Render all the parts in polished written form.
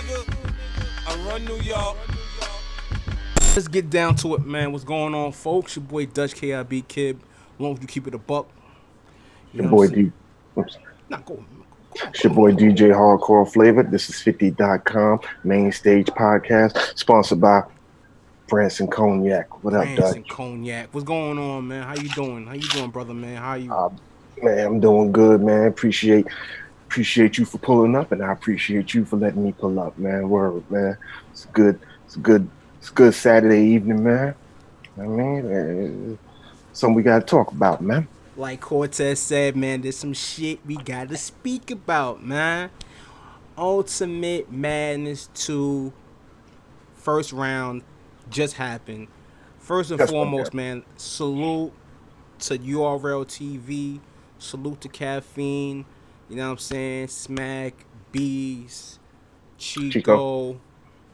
nigga. I run New York. Let's get down to it, man. What's going on, folks? Your boy Dutch KiB KiB. Long as you keep it a buck. You Your know what boy I'm saying? D. Oops. Not go. It's your boy DJ Hardcore Flavor. This is 50.com, Main Stage Podcast, sponsored by France and Cognac. What up, Branson Dutch? Cognac. What's going on, man? How you doing? How you doing, brother, man? How you? Uh, man, I'm doing good, man. Appreciate you for pulling up, and I appreciate you for letting me pull up, man. Word, man. It's good. It's good. It's good Saturday evening, man. I mean, something we gotta talk about, man. Like Cortez said, man, there's some shit we gotta speak about, man. Ultimate Madness 2 first round just happened. First and That's what I'm foremost, man, salute to Urltv, salute to Caffeine, you know what I'm saying? Smack, Bees, Chico. Chico,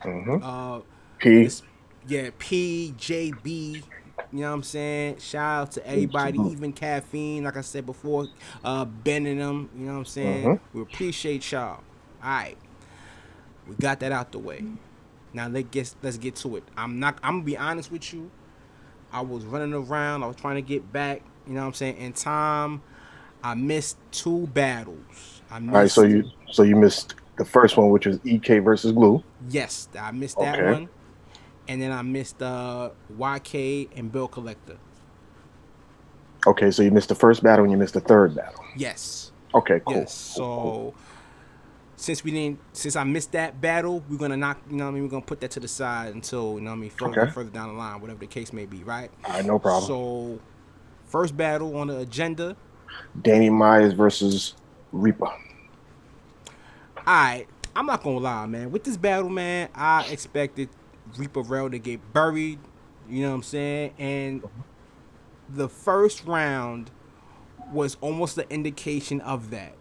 Mm-hmm. uh, P. this, yeah, PJB. You know what I'm saying? Shout out to everybody, Mm-hmm. even Caffeine, like I said before, Ben and them. You know what I'm saying? We appreciate y'all. All right, we got that out the way. Now let's get to it. I'm gonna be honest with you. I was running around. I was trying to get back. You know what I'm saying? In time, I missed two battles. I All right, so missed you missed the first one, which was EK versus Glue. yes, I missed that Okay. one, and then I missed YK and Bill Collector. Okay, so you missed the first battle and you missed the third battle. Yes, Okay, cool. yes. Cool. So since I missed that battle, we're gonna knock. You know what I mean? We're gonna put that to the side until you know what I mean Okay. further down the line, whatever the case may be, right? All right, no problem. So first battle on the agenda. Danny Myers versus Reaper. Alright, I'm not gonna lie, man. With this battle, man, I expected Reaper Rail to get buried. You know what I'm saying? And the first round was almost the indication of that.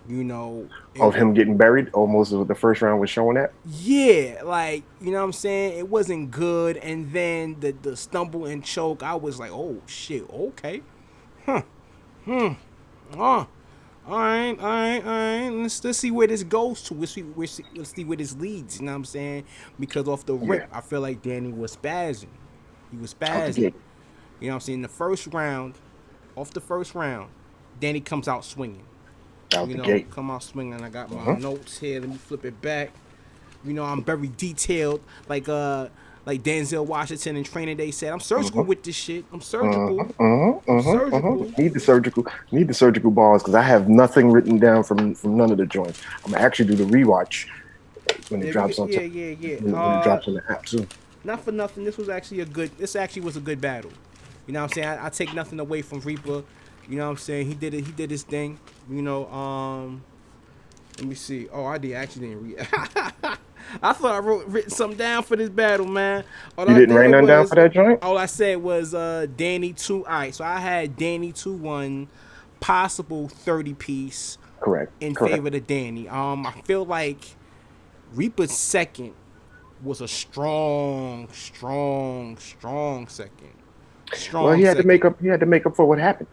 You know, Of him getting buried, almost the first round was showing that. yeah, like you know what I'm saying. It wasn't good, and then the stumble and choke. I was like, oh shit, okay, oh. All right. Let's see where this goes to. Let's see where this leads. You know what I'm saying? Because off the Yeah, rip, I feel like Danny was spazzing. He was out the spazzing. gate. You know what I'm saying? The first round, off the first round, Danny comes out swinging. Out You the know, gate. come out swinging. I got my Uh-huh. notes here. Let me flip it back. You know, I'm very detailed, like Denzel Washington in Training Day said. I'm surgical Uh-huh. with this shit. I'm Uh-huh. surgical. Uh-huh. I'm Uh-huh. Uh-huh. surgical. Need the surgical balls because I have nothing written down from none of the joints. I'm gonna actually do the rewatch when it Yeah, drops on yeah. when it drops on the app too. Not for nothing. This actually was a good battle. You know what I'm saying? I take nothing away from Reaper. You know what I'm saying? He did it. He did his thing. You know. Let me see. Oh, I actually didn't read. I thought I written something down for this battle, man. You didn't write none down for that joint? All I said was Danny 2. All right, so I had Danny 2-1, possible 30 piece Correct. in Correct. favor of Danny. I feel like Reaper's second was a strong second. Well, Strong second. he had to make up for what happened.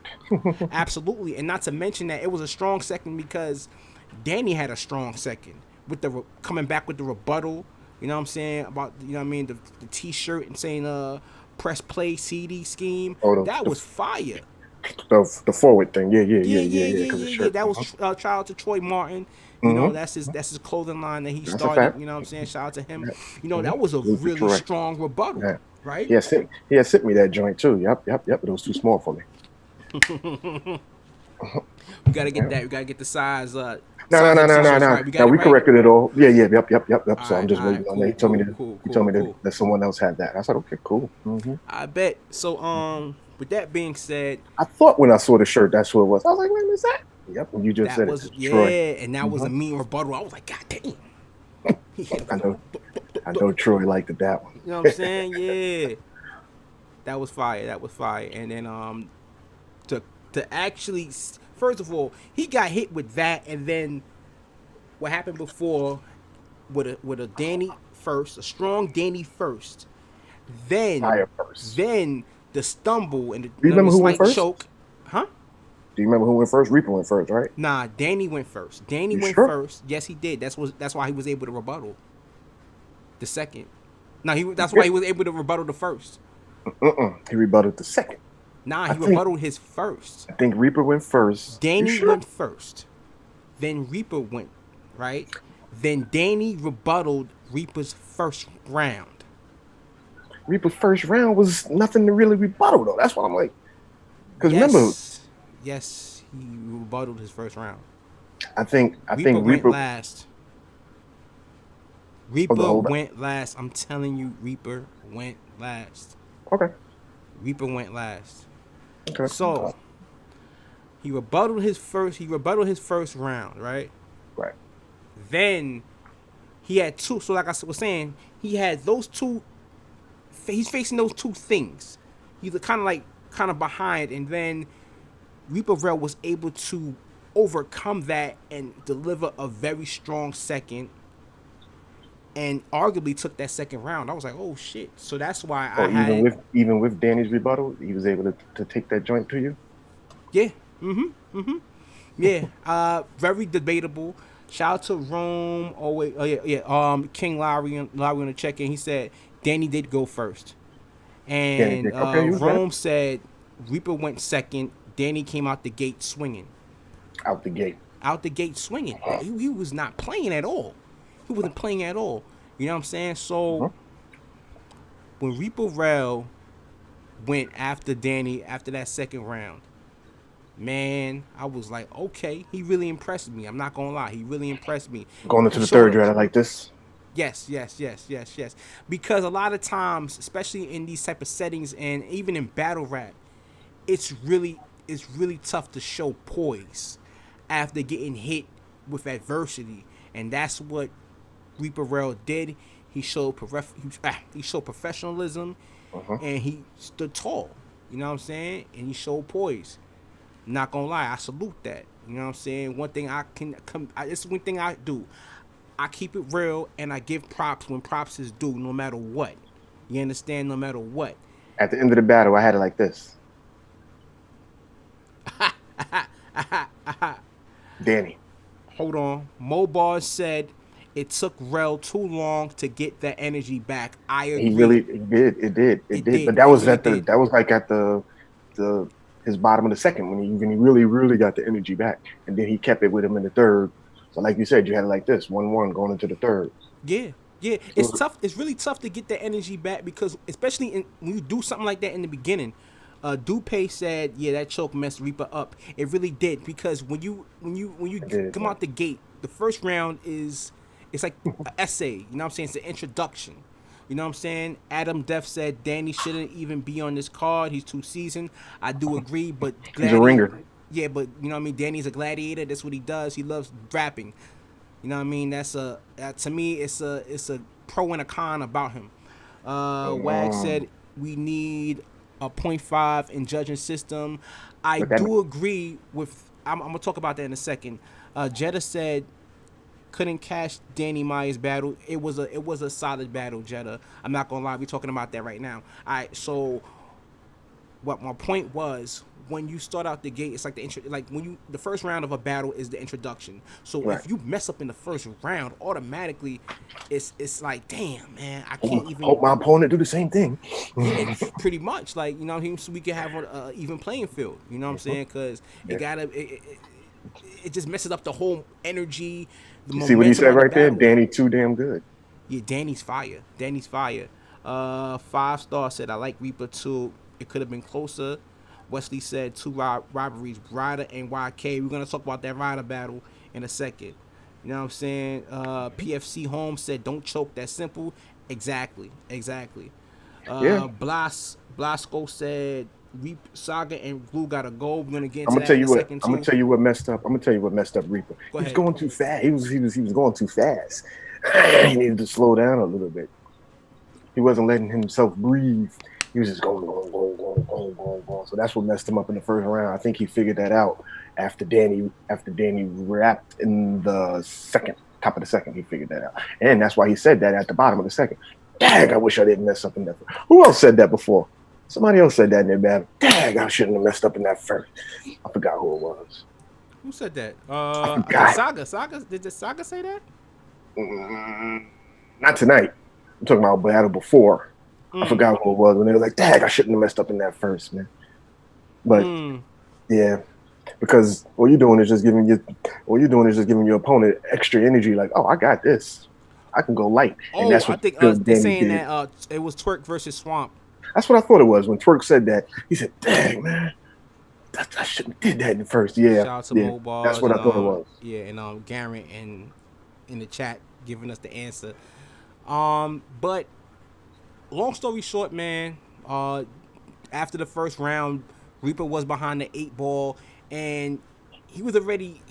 Absolutely, and not to mention that it was a strong second because Danny had a strong second with the coming back with the rebuttal. You know what I'm saying about you know what I mean the T-shirt and saying press play CD scheme. Oh, That was fire. the forward thing. Yeah, yeah, yeah, Yeah, yeah, yeah, yeah. yeah, Because of yeah, yeah. shirt. That was Uh-huh. shout out to Troy Martin. You know, Mm-hmm. that's his clothing line that he That's a started. fact. You know what I'm saying? Shout out to him. Yeah. You know, Mm-hmm. that was a Absolutely really correct. strong rebuttal, Yeah. right? He had sent me that joint too. Yep. But it was too small for me. We gotta get Yeah. that. We gotta get the size No, no, size no, of no, no, t-shirts no. right. We got No, it we right. corrected it all. Yeah, yeah, yep. All So I'm right, just all right, waiting on that. cool, He told me to cool. let someone else have that. I said, okay, cool. I bet. So with that being said, I thought when I saw the shirt, that's what it was. I was like, wait a minute, is that? Yep, and you just that said it. was It's Troy. and that was a mean rebuttal. I was like, God damn. He hit him I with know, I the, know Troy liked it, that one. you know what I'm saying? Yeah. That was fire. And then to actually first of all, he got hit with that and then what happened before with a Danny first, a strong Danny first. Then Fire first. the stumble and the, Do you remember who went slight first? choke. Huh? Do you remember who went first? Reaper went first, right? Nah, Danny went first. Danny You went sure? first. Yes, he did. That's why he was able to rebuttal. The second. No, that's why he was able to rebuttal the first. He rebutted the second. Nah, he rebutted his first. I think Reaper went first. Danny went first. Then Reaper went, right? Then Danny rebutted Reaper's first round. Reaper's first round was nothing to really rebuttal, though. That's what I'm like. Because remember... Yes, he rebutted his first round. I think Reaper Reaper... went last. Reaper went last. I'm telling you, Reaper went last. Okay. Reaper went last. Okay. So he rebutted his first round, right? Right. Then he had two. So like I was saying, he had those two. He's facing those two things. He's kind of behind, and then Reaper Rel was able to overcome that and deliver a very strong second. And arguably took that second round. I was like, oh shit. So that's why even with Danny's rebuttal, he was able to take that joint to you? Yeah. Yeah. Very debatable. Shout out to Rome. Oh wait, King Lowry on the check-in. He said Danny did go first. And Rome said Reaper went second. Danny came out the gate swinging. Out the gate swinging. He was not playing at all. He wasn't playing at all. You know what I'm saying? So when Reaper Rel went after Danny after that second round, man, I was like, okay, he really impressed me. I'm not gonna lie, he really impressed me. Going into the third round like this. Yes. Because a lot of times, especially in these type of settings and even in battle rap, it's really tough to show poise after getting hit with adversity, and that's what Reaper Rel did. He showed professionalism, and he stood tall. You know what I'm saying? And he showed poise. I'm not gonna lie, I salute that. You know what I'm saying? One thing it's one thing I do. I keep it real and I give props when props is due, no matter what. You understand? No matter what. At the end of the battle, I had it like this. Danny. Hold on. Mobar said it took Rel too long to get that energy back. I agree. It did. But that was like at his bottom of the second when he really got the energy back, and then he kept it with him in the third. So like you said, you had it like this, 1-1 going into the third. Yeah. It's tough. It's really tough to get the energy back because, especially when you do something like that in the beginning. Dupe said, "Yeah, that choke messed Reaper up. It really did because when you come out the gate, the first round it's like an essay. You know what I'm saying? It's an introduction. You know what I'm saying? Adam Def said Danny shouldn't even be on this card. He's too seasoned. I do agree, but he's a ringer. Yeah, but you know what I mean? Danny's a gladiator. That's what he does. He loves rapping. You know what I mean? To me, it's a pro and a con about him. Wag said we need a 0.5 in judging system. I do agree with. I'm gonna talk about that in a second. Jetta said couldn't cash Danny Myers' battle. It was a solid battle, Jetta. I'm not gonna lie. We're talking about that right now. All right. So what my point was, when you start out the gate, it's like the first round of a battle is the introduction. So if you mess up in the first round, automatically, it's like, damn, man, I can't even hope my opponent do the same thing. Yeah, pretty much, like, you know, so we can have an even playing field. You know what I'm saying? Because it just messes up the whole energy. You see what he said right there? Danny too damn good. Yeah, Danny's fire. 5-star said I like Reaper too. It could have been closer. Wesley said 2 rivalries, Ryder and YK. We're going to talk about that Ryder battle in a second. You know what I'm saying? PFC Holmes said don't choke, that simple. Exactly. Blasco said Saga and Glue got to go. We're going to get into that in a second too. I'm going to tell you what messed up. Reaper. He was going too fast. He was going too fast. He needed to slow down a little bit. He wasn't letting himself breathe. He was just going. So that's what messed him up in the first round. I think he figured that out after Danny rapped in the top of the second. He figured that out, and that's why he said that at the bottom of the second. Dang, I wish I didn't mess up in that. Who else said that before? Somebody else said that in their battle. Dang, I shouldn't have messed up in that first. I forgot who it was. Who said that? Saga. Did the Saga say that? Not tonight. I'm talking about battle before. I forgot who it was when they were like, "Dang, I shouldn't have messed up in that first, man." But yeah, because all you're doing is just giving your opponent extra energy. Like, oh, I got this. I can go light, and Oh, that's I what think they're Danny saying did. that it was Twerk versus Swamp. That's what I thought it was when Twerk said that. He said, "Dang, man, I shouldn't have did that in the first." Yeah, Shout out to yeah, Mo that's Bars what and I thought it was. Garrett and in the chat giving us the answer. But long story short, man, after the first round, Reaper was behind the 8 ball, and he was already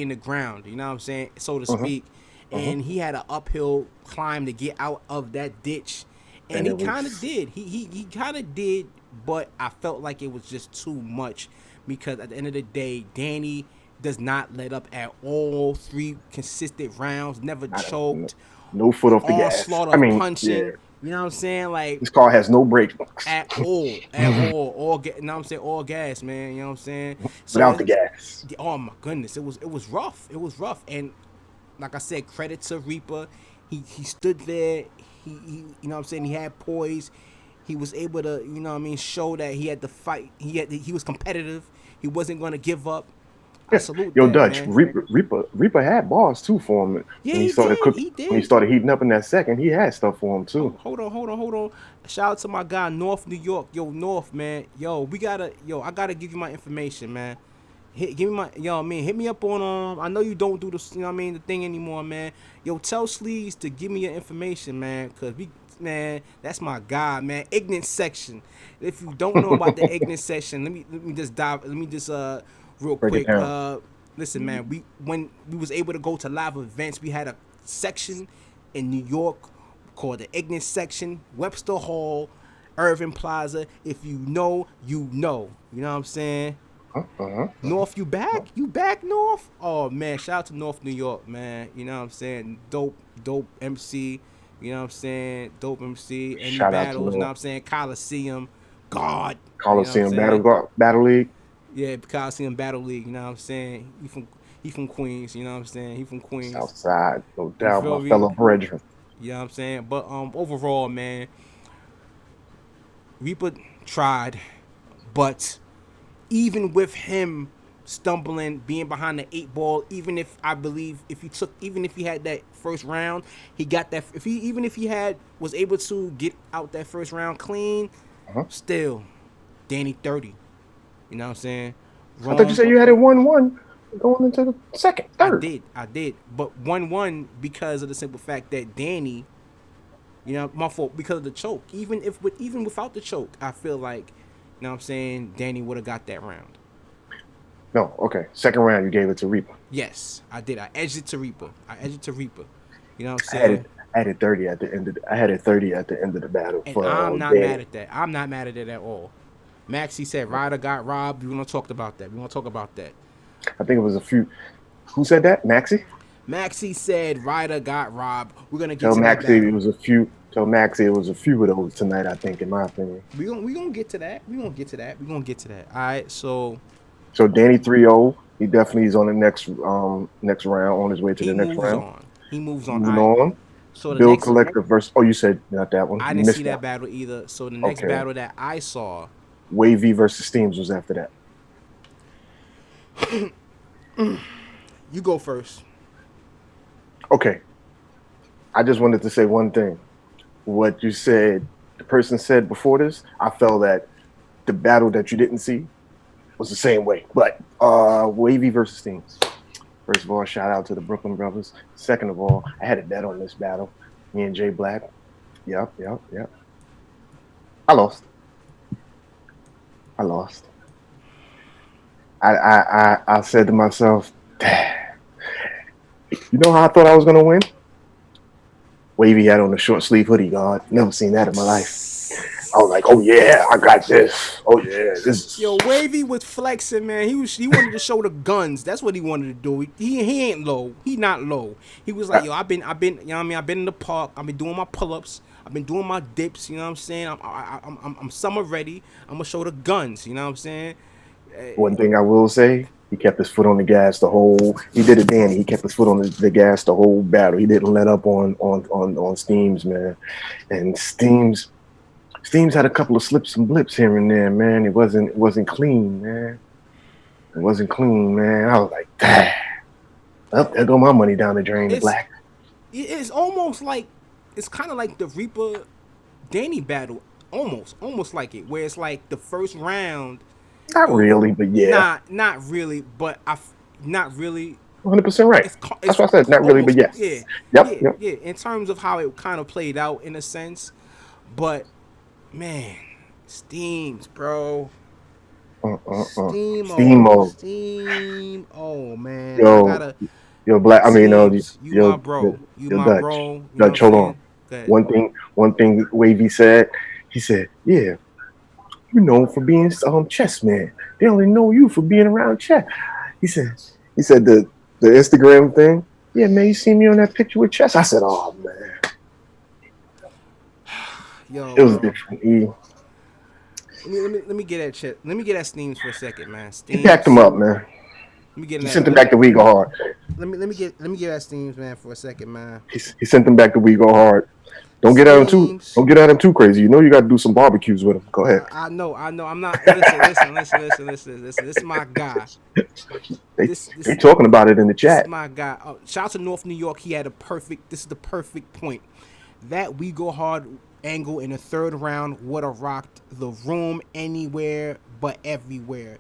in the ground. You know what I'm saying, so to speak. And he had an uphill climb to get out of that ditch, and And he it kind of was did. He kind of did, but I felt like it was just too much because at the end of the day, Danny does not let up at all. 3 consistent rounds, never choked, no foot off the gas. onslaught I of mean, yeah, punching. You know what I'm saying? Like this car has no brakes at all, all. You know what I'm saying? All gas, man. You know what I'm saying? So without the gas. oh my goodness, it was rough. It was rough, and like I said, credit to Reaper. He stood there. He you know what I'm saying? He had poise. He was able to, you know what I mean, show that he had the fight. He was competitive. He wasn't going to give up. I Yeah. salute Yo, that, Dutch, man. Reaper had bars too for him Yeah, when he he started did. cooking. He When he did. started heating up in that second, he had stuff for him Oh, too. hold on. Shout out to my guy, North New York. Yo, North, man. I gotta give you my information, man. Give me hit me up on I know you don't do the, you know what I mean, the thing anymore, man. Yo, tell Sleeves to give me your information, man, cause that's my guy, man. Ignorant section. If you don't know about the ignorant section, let me just real Break it quick. down. Listen, man, when we was able to go to live events, we had a section in New York called the Ignorant section, Webster Hall, Irving Plaza. If you know, you know. You know what I'm saying? North, you back? You back, North? Oh man, shout out to North New York, man. You know what I'm saying? Dope MC. You know what I'm saying? Dope MC. Any Shout out to battles? You know what North. I'm saying? Coliseum, God. You know what I'm Coliseum saying? Battle League. Yeah, Coliseum Battle League. You know what I'm saying? He from Queens. You know what I'm saying? He from Queens. Southside, no You doubt, feel my me? fellow brethren. You know what I'm saying? But overall, man, Reaper tried, but even with him stumbling, being behind the 8 ball, even if he had that first round, he got that. If he had was able to get out that first round clean, still, Danny 30. You know what I'm saying? I thought you Rome, said you had it 1-1 going into the second, third. I did, but 1-1 because of the simple fact that Danny, you know, my fault because of the choke. Even without the choke, I feel like, you know what I'm saying, Danny would have got that round. No, okay. Second round, you gave it to Reaper. Yes, I did. I edged it to Reaper. You know what I'm saying? I had it 30 at the end of the battle And for I'm not Danny. mad at that. I'm not mad at it at all. Maxie said Ryder got robbed. We want to talk about that. I think it was a few. Who said that? Maxie? Maxie said Ryder got robbed. We're gonna get Tell to that Maxie battle. it was a few. Tell Maxie it was a few of those tonight. I think, in my opinion. We gonna get to that. All right. So Danny 3-0. He definitely is on the next round. On his way to he the next moves round. on. All Moving right. on. So the Bill next, Collector versus. Oh, you said not that one. I You didn't missed see that battle either. So the next battle that I saw, Wavy versus Steams was after that. you go first. Okay. I just wanted to say one thing. What you said, the person said before this, I felt that the battle that you didn't see was the same way. But Wavy versus Steams. First of all, shout out to the Brooklyn Brothers. Second of all, I had a bet on this battle. Me and Jay Black. Yep. I lost. I said to myself, you know how I thought I was gonna win? Wavy had on a short sleeve hoodie, God. Never seen that in my life. I was like, oh yeah, I got this. Oh yeah, this is. Yo, Wavy was flexing, man. He wanted to show the guns. That's what he wanted to do. He ain't low. He not low. He was like, yo, I've been, you know what I mean? I've been in the park. I've been doing my pull-ups. I've been doing my dips. You know what I'm saying? I'm summer ready. I'm gonna show the guns. You know what I'm saying? One thing I will say, He kept his foot on the gas the whole. He did it, Danny. He kept his foot on the gas the whole battle. He didn't let up on Steams, man. And Steams had a couple of slips and blips here and there, man. It wasn't clean, man. It wasn't clean, man. I was like, damn. Up there go my money down the drain. The Black. It's almost like it's kind of like the Reaper Danny battle, almost like it, where it's like the first round. Not really, but yeah. Not really, but not really. 100% right. That's what I said. Not really, but yes. Yeah. In terms of how it kind of played out in a sense, but man, Steams, bro. Steam. Oh man. Yo, Black. I mean, you my bro. You my Dutch. bro. Dutch, hold on. One thing Wavy said. He said, "Yeah, you known for being chess man. They only know you for being around chess." He said the Instagram thing. Yeah, man, you see me on that picture with chess. I said, "Oh man, yo, it was different." Let me get at chess. Let me get at Steams for a second, man. Steams. He packed him up, man. He sent him back to We Go Hard. Let me get at Steams, man, for a second, man. He sent him back to We Go Hard. Don't get at him too crazy. You know you got to do some barbecues with him. Go ahead. I know. I'm not. Listen. This is my guy. They talking about it in the chat. This is my guy. Shout out to North New York. He had this is the perfect point. That We Go Hard angle in the third round would have rocked the room anywhere but everywhere.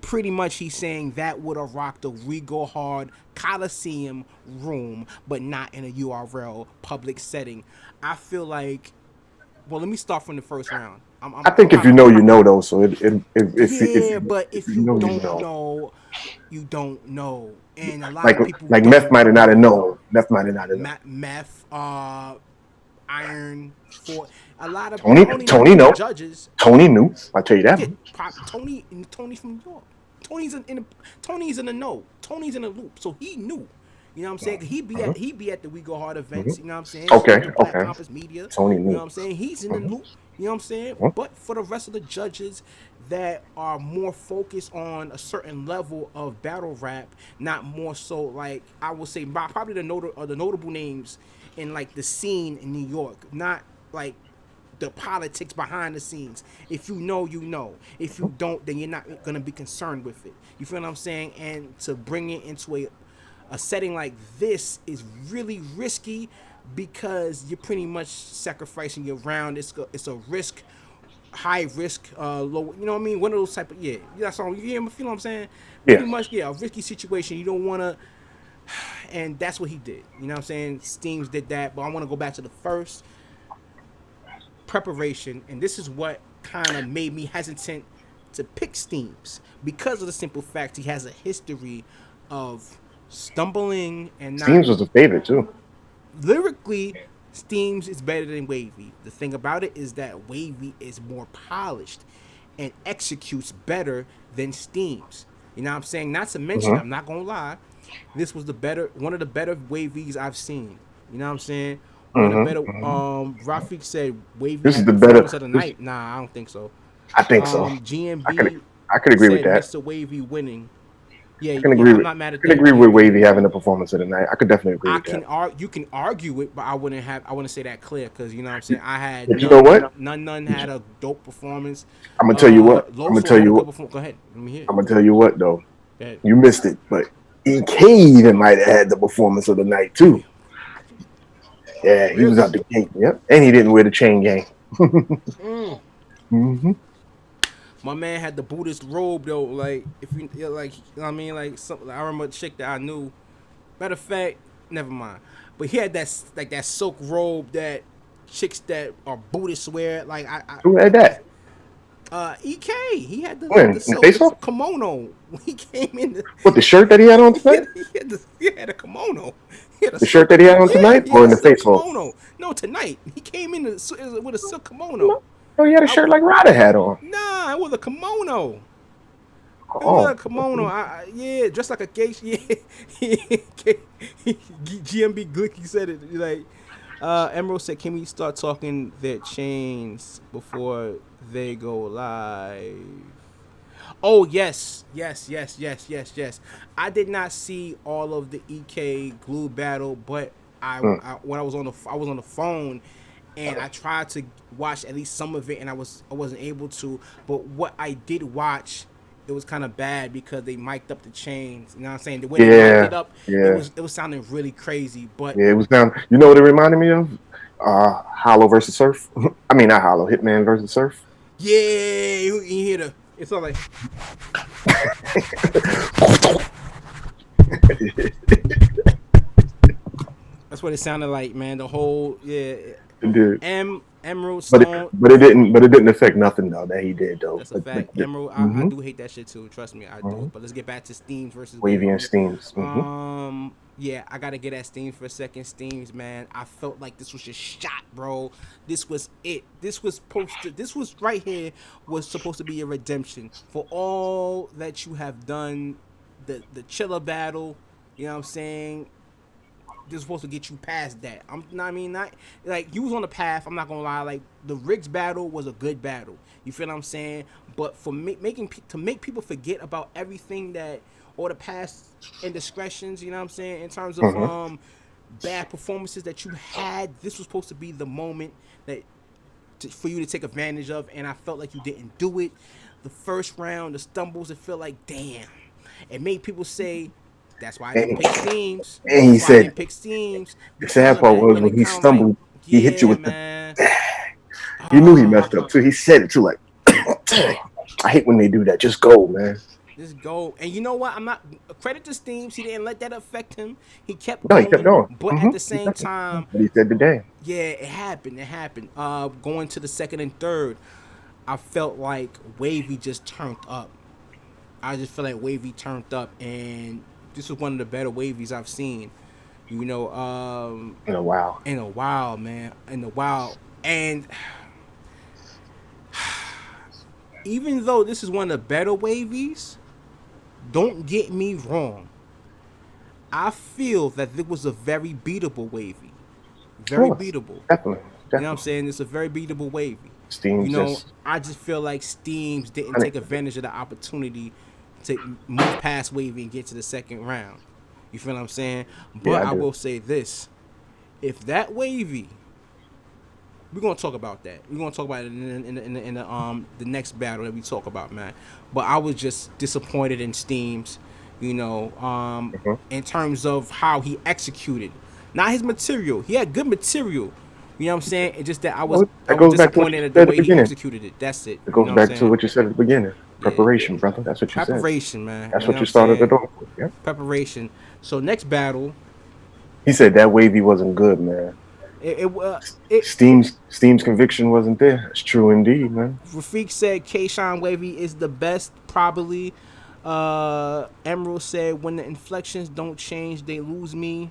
Pretty much he's saying that would have rocked the We Go Hard Coliseum room, but not in a URL public setting. I feel like, well, let me start from the first round. I think if you know, you know, though. So but if you don't know, you don't know. And a lot of people like Meth might have not known. Meth, Iron, for a lot of Tony know. Judges. Tony knew. I'll tell you that. Yeah, Tony's from New York. Tony's in the know. Tony's in the loop, so he knew. You know what I'm saying? He be at the We Go Hard events. You know what I'm saying? Okay. Compass Media. Tony knew. You know what I'm saying? He's in the loop. You know what I'm saying? But for the rest of the judges that are more focused on a certain level of battle rap, not more so like I would say probably the notable names in like the scene in New York, not like the politics behind the scenes. If you know, you know. If you don't, then you're not gonna be concerned with it. You feel what I'm saying? And to bring it into a setting like this is really risky because you're pretty much sacrificing your round. It's a risk, high risk, low. You know what I mean? One of those type of that's all. You feel what I'm saying? Yeah. Pretty much, a risky situation. You don't want to. And that's what he did. You know what I'm saying? Steams did that, but I want to go back to the first preparation, and this is what kind of made me hesitant to pick Steams because of the simple fact he has a history of stumbling and not. Steams was a favorite too. Lyrically, Steams is better than Wavy. The thing about it is that Wavy is more polished and executes better than Steams. You know what I'm saying? Not to mention, I'm not gonna lie, this was one of the better Wavies I've seen. You know what I'm saying? One of the better. Rafik said Wavy. This is the better of the night. Nah, I don't think so. I think so. GMB. I could agree with that. Mr. Wavy winning. Yeah, I'm not mad at that. I can agree with Wavy having the performance of the night. I could definitely agree with that. You can argue it, but I wouldn't say that clear because you know what I'm saying. I had. You know what? None had a dope performance. I'm gonna tell you what. Go ahead. Let me hear. I'm gonna tell you what though. You missed it, but EK even might have had the performance of the night too. Yeah, he was out the gate. Yep, and he didn't wear the chain gang. My man had the Buddhist robe though. Like if you like, you know what I mean, like something. I remember a chick that I knew. Matter of fact, never mind. But he had that silk robe that chicks that are Buddhists wear. Like who had that? EK. He had the silk kimono. He came in. The shirt that he had on tonight? He had a kimono. The shirt that he had on tonight, or in the face kimono? No, tonight. He came in with a silk kimono. Oh, he had a shirt like Ryder had on. Nah, it was a kimono. It was a kimono. Dressed like a gay. GMB Glicky said it. Like, Emerald said, can we start talking their chains before they go live? Oh yes. I did not see all of the EK glue battle, but Mm. when I was on the phone, and I tried to watch at least some of it, and I wasn't able to. But what I did watch, it was kind of bad because they mic'd up the chains. You know what I'm saying? The way they mic'd Yeah, it up, yeah, it was sounding really crazy. But yeah. It was down. You know what it reminded me of? Hollow versus Surf. I mean, not Hollow. Hitman versus Surf. yeah, you hear the it's all like that's what it sounded like, man. The whole Dude. Emerald But it, Stone. but it didn't affect nothing though that he did though. That's a fact. Emerald, I Mm-hmm, do hate that shit too. Trust me, I do. mm-hmm. But let's get back to Steams versus Wavy and Wavy. Steams. Mm-hmm. Yeah, I gotta get at Steams for a second. Steams, man, I felt like this was just shot, bro. This was it. This was This was right here was supposed to be a redemption for all that you have done. The Chiller battle, you know what I'm saying? This is supposed to get you past that. I mean, not like you was on the path. I'm not gonna lie. Like the Riggs battle was a good battle. You feel what I'm saying? But for to make people forget about everything that or the past indiscretions, you know what I'm saying, in terms of Mm-hmm. bad performances that you had, this was supposed to be the moment that for you to take advantage of, and I felt like you didn't do it. The first round, the stumbles, it felt like damn. It made people say, "That's why I didn't And, pick Steams. and he That's why I said didn't pick Steams the because sad of part that." was And when it he kind of like, stumbled, he hit you yeah, with the. man. You knew he messed Ah, up too. He said it too. Like, dang, I hate when they do that. Just go, man. just go. And you know what? I'm not credit to Steams. He didn't let that affect him. He kept No, he kept going, going. but at Mm-hmm. the same time, But he said today. yeah, it happened. It happened. Going to the second and third, I felt like Wavy just turned up. I just feel like Wavy turned up, and this was one of the better Wavies I've seen. You know, Wow. in a while, man, in a while, and even though this is one of the better Wavies, don't get me wrong. I feel that it was a very beatable Wavy, Of very course. beatable. Definitely. You know what I'm Definitely. saying? It's a very beatable Wavy. You Steam's know, just. I just feel like Steams didn't I mean, take advantage of the opportunity to move past Wavy and get to the second round. You feel what I'm saying? yeah, But I I do. will say this: if that Wavy, we're gonna talk about that. We're gonna talk about it in the next battle that we talk about, man. But I was just disappointed in Steams, you know, Mm-hmm. in terms of how he executed, not his material. He had good material. You know what I'm saying? It's just that Well, I that was goes back to what you disappointed at the said at way the he beginning. executed it. That's it. It You goes know what I'm back to saying? what you said at the beginning. Yeah. Preparation, brother. That's what you said. Preparation, man. That's You know what what you I'm started it saying? off with. Yeah. Preparation. So next battle, He said that wavy wasn't good, man. it it it Steam's conviction wasn't there. It's true indeed, man. Rafiq said Kayshawn Wavy is the best, probably. Emerald said when the inflections don't change, they lose me.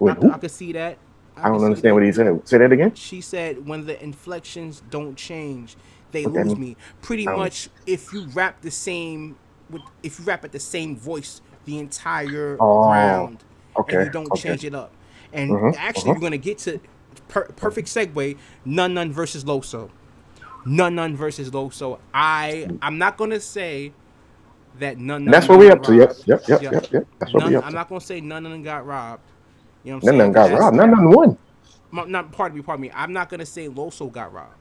Wait, who? I could see that. I I could don't see understand that. what he said. Say that again. She said when the inflections don't change, they What that lose mean? me. Pretty I don't. much, if you rap if you rap at the same voice the entire Oh, round, and okay, you don't okay. change it up, and Uh-huh, actually uh-huh. we're gonna get to perfect segue. None versus Loso. None versus Loso. I'm not gonna say that And that's none what we got up to. Yep, robbed. yep, yep, Yeah, yep, yep. That's what we up I'm to. not gonna say none got robbed. You know what I'm None saying? done Because got that's robbed. None done won. not pardon me. I'm not gonna say Loso got robbed,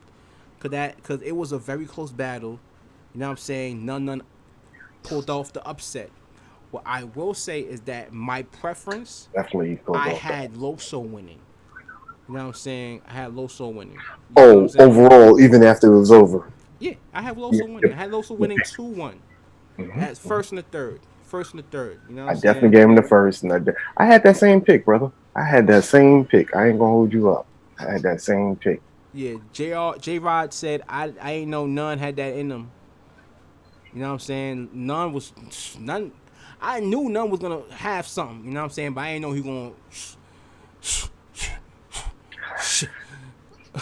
because it was a very close battle. You know what I'm saying? None pulled off the upset. What I will say is that my preference, Definitely goes I off that. had Loso winning. You know what I'm saying? I had Loso winning. You feel what I'm Oh, saying? overall, even after it was over. Yeah, I have Yeah, Loso winning. yep. I had Loso winning 2-1 Mhm. at first and the third. First and the third. You know what I I'm definitely saying? gave him the first, and I had that same pick, brother. I had that same pick. I ain't gonna hold you up. I had that same pick. Yeah, J Rod said I ain't know none had that in them. You know what I'm saying? None. I knew none was gonna have something. You know what I'm saying? But I ain't know he gonna.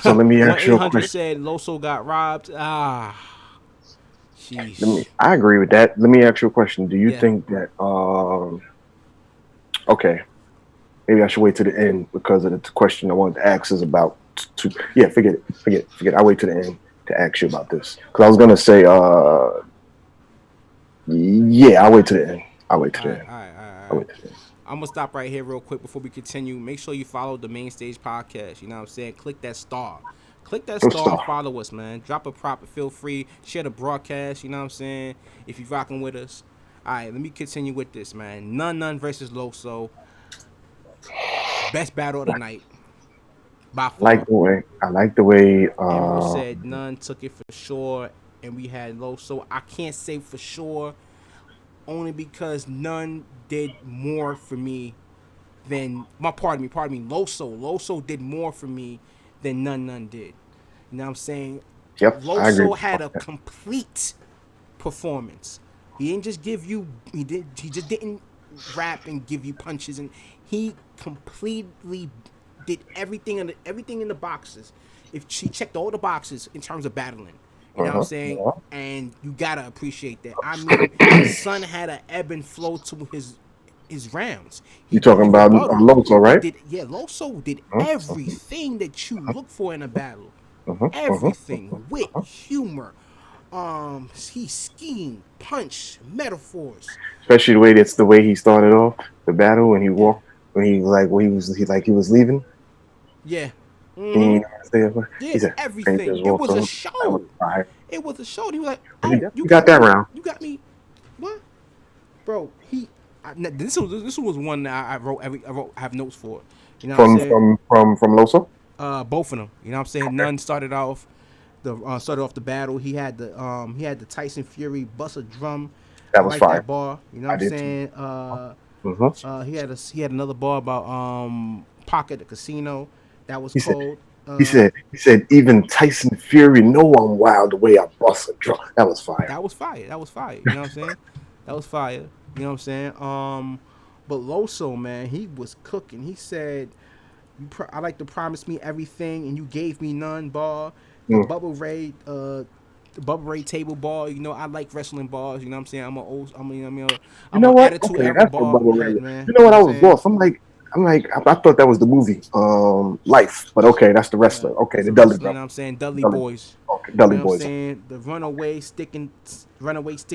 So let me One ask eight you a hundred question. said Loso got robbed. Ah, sheesh. I agree with that. Let me ask you a question. Do you Yeah. think that okay, maybe I should wait to the end because of the question I wanted to ask is about yeah, forget it. I wait to the end to ask you about this. Because I was gonna say Yeah, I'll wait to the end. I'll wait to All the right, end. all right, all right, I'll all right. wait to the end. I'm gonna stop right here real quick before we continue. Make sure you follow the Main Stage Podcast. You know what I'm saying? Click that star. Click that Good star and stuff. follow us, man. Drop a prop. Feel free. Share the broadcast. You know what I'm saying? If you rocking with us. All right, let me continue with this, man. None versus Loso. Best battle of the night by far. I like the way Emerald said None took it for sure, and we had Loso. I can't say for sure, only because None did more for me than pardon me, Loso did more for me than None did. You know what I'm saying? yep, I agree Loso with had a you. complete performance. He didn't just give you he just didn't rap and give you punches, and he completely did everything in the boxes. If she checked all the boxes in terms of battling. You know what I'm saying? Uh-huh. And you gotta appreciate that. I mean, Son had an ebb and flow to his rounds. You He talking about rebutted. Loso, He right? did, yeah. Loso did Uh-huh. everything that you look for in a battle. Uh-huh. Uh-huh. Everything, wit, humor. He schemed, punch, metaphors. Especially the way he started off the battle when he Yeah, walked when he was leaving. yeah. He Mm-hmm. didn't stay up. Yeah, He said, and he everything. just It walked was a over. That was show. fire. It was a show. He was like, But he "Oh, definitely got that round. you got me, what, bro?" This was one that I have notes for. You know what I'm saying? From Loso. Both of them. You know what I'm saying? Okay. None started off the battle. He had the Tyson Fury bust a drum. I That was like fire. that bar. You know what I I'm did too. saying? Uh-huh. He had another bar about Pocket the Casino. That was He said cold. he said even Tyson Fury know I'm wild the way I bust a drum. That was fire. That was fire. That was fire. You know what I'm saying? That was fire. You know what I'm saying? But Loso, man, he was cooking. He said, "I like to promise me everything, and you gave me none." Bar, the Mm. Bubba Ray table bar. You know, I like wrestling bars. You know what I'm saying? You I'm know an what? attitude Okay, era that's what bar Bubba Ray. head, You man. know You know what? what I I'm was saying? lost. I thought that was the movie, Life. But okay, that's the wrestler. Okay, It's the a Dudley wrestler, you know Brothers. what I'm saying? Dudley Dudley. Boys. Okay, You Dudley know what I'm Boys. saying? The runaway stick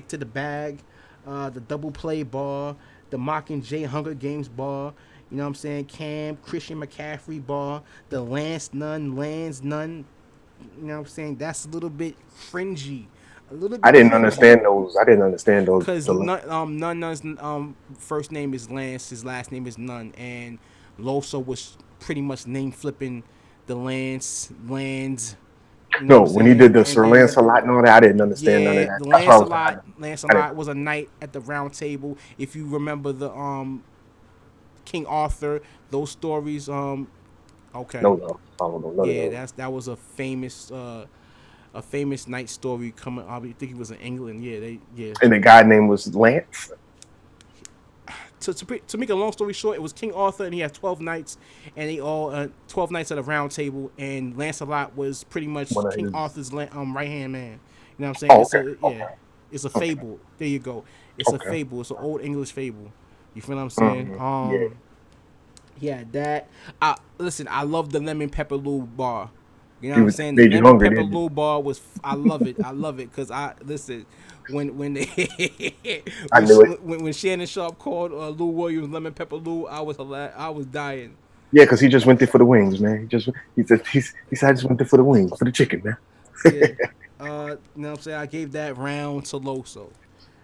to the bag, the double play bar, the Mockingjay Hunger Games bar, you know what I'm saying? Cam, Christian McCaffrey bar, the Lands None, you know what I'm saying? That's a little bit cringy. A little I bit didn't cringy. understand those. I didn't understand those. Cause Nunn's first name is Lance, his last name is None, and Loso was pretty much name flipping the Lands, you know what No, I'm when he did saying? the And Sir then Lancelot and all that, I didn't understand none of yeah, that. the That's why I was like, I didn't. Lancelot was a knight at the round table. If you remember the King Arthur, those stories, okay. No, I don't know none of Yeah, those. that was a famous knight story coming. I think he was in England. Yeah. And the guy name was Lance. To make a long story short, it was King Arthur, and he had 12 knights, and they all 12 knights at a round table, and Lancelot was pretty much One of King his. Arthur's right hand man. You know what I'm saying? Oh, okay, okay, It's a okay, fable. There you go. It's a okay. fable. It's an old English fable. You feel what I'm saying? Yeah, Yeah, that. Listen, I love the lemon pepper lou bar. You know what he I'm was saying? The made you lemon hungry, pepper didn't he? lou bar was. I love it. I love it because I listen when they I knew it. when Shannon Sharp called Lou Williams lemon pepper Lou, I was dying. Yeah, because he just went there for the wings, man. He said I just went there for the wings, for the chicken, man. Yeah. You know what I'm saying? I gave that round to Loso. All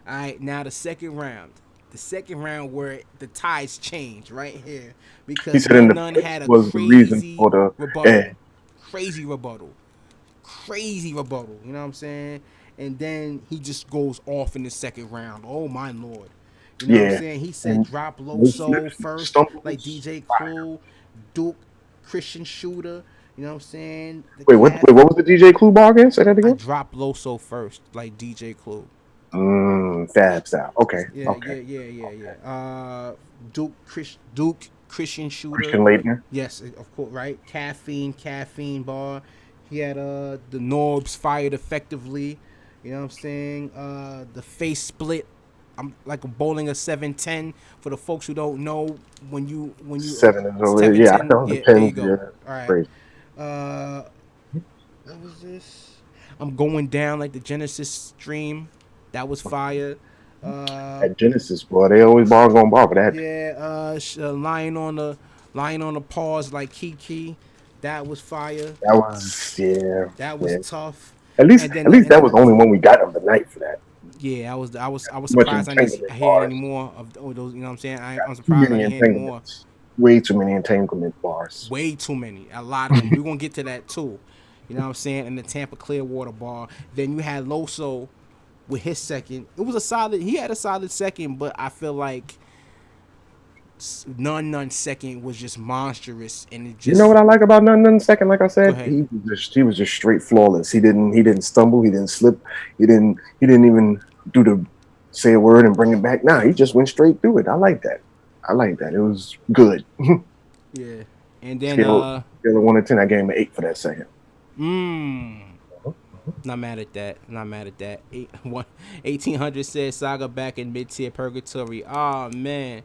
right, now the second round. The second round where the tides change right here He because said in the None first had a was the reason crazy for the rebuttal. Crazy rebuttal. Crazy rebuttal. You know what I'm saying? And then he just goes off in the second round. Oh my lord. You know what I'm yeah, saying? He said and drop low those soul slips and first, like stumbles. DJ Clue, Duke, Christian Shooter. You know what I'm saying? The Wait, what? calf. Wait, what was the DJ Clue bar again? Say that I again. drop Loso first, like DJ Clue. Fab style. Okay, Yeah, okay. yeah, yeah, yeah, Okay. yeah. Duke, Christian Shooter. Christian Leitner. Yes, of course, right? Caffeine bar. He had the Norbs fired effectively. You know what I'm saying? The face split. I'm like a bowling a 7-10 for the folks who don't know when you Seven is over. seven Yeah, I ten. know the Yeah, there you pins. go. Yeah, All right. crazy. Uh, what was this? I'm going down like the Genesis stream. That was fire. At Genesis, boy, they always gonna bar for that. Yeah, lying on the pause like Kiki, that was fire. That was That was yeah. tough. At least And then at least that was the only one we got of the night for that. yeah, I was Too much surprised I didn't entanglement hear any bars. more of those. You know what I'm saying? I'm Too surprised I many didn't hear any more. entanglements. Way too many entanglement bars. Way too many. A lot of them. We're gonna get to that too. You know what I'm saying? In the Tampa Clearwater bar. Then you had Loso with his second. It was a solid. He had a solid second, but I feel like none second was just monstrous, and it You know just what I like about None Second? Like I go said, ahead. he was just straight flawless. He didn't stumble. He didn't slip. He didn't even do the say a word and bring it back. Nah, he just went straight through it. I like that. I like that. It was good. Yeah, and then Scale of 1 to 10, I gave him an 8 for that second. Not mad at that. Not mad at that. 1800 said Saga back in mid-tier purgatory. Oh man.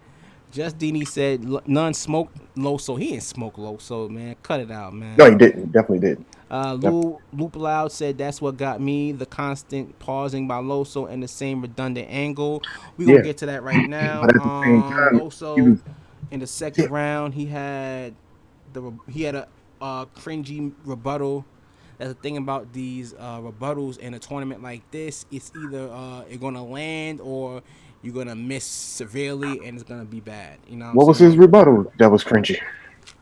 Just Dini said none smoked Loso. He didn't smoke Loso, man. Cut it out, man. No, he didn't. He definitely didn't. Loop Loud said that's what got me, the constant pausing by Loso and the same redundant angle. We're gonna get to that right now. But at the same time, he Loso was in the second round, he had a cringy rebuttal. That's the thing about these rebuttals in a tournament like this. It's either you're gonna land or you're gonna miss severely and it's gonna be bad. You know what was his rebuttal? That was cringy.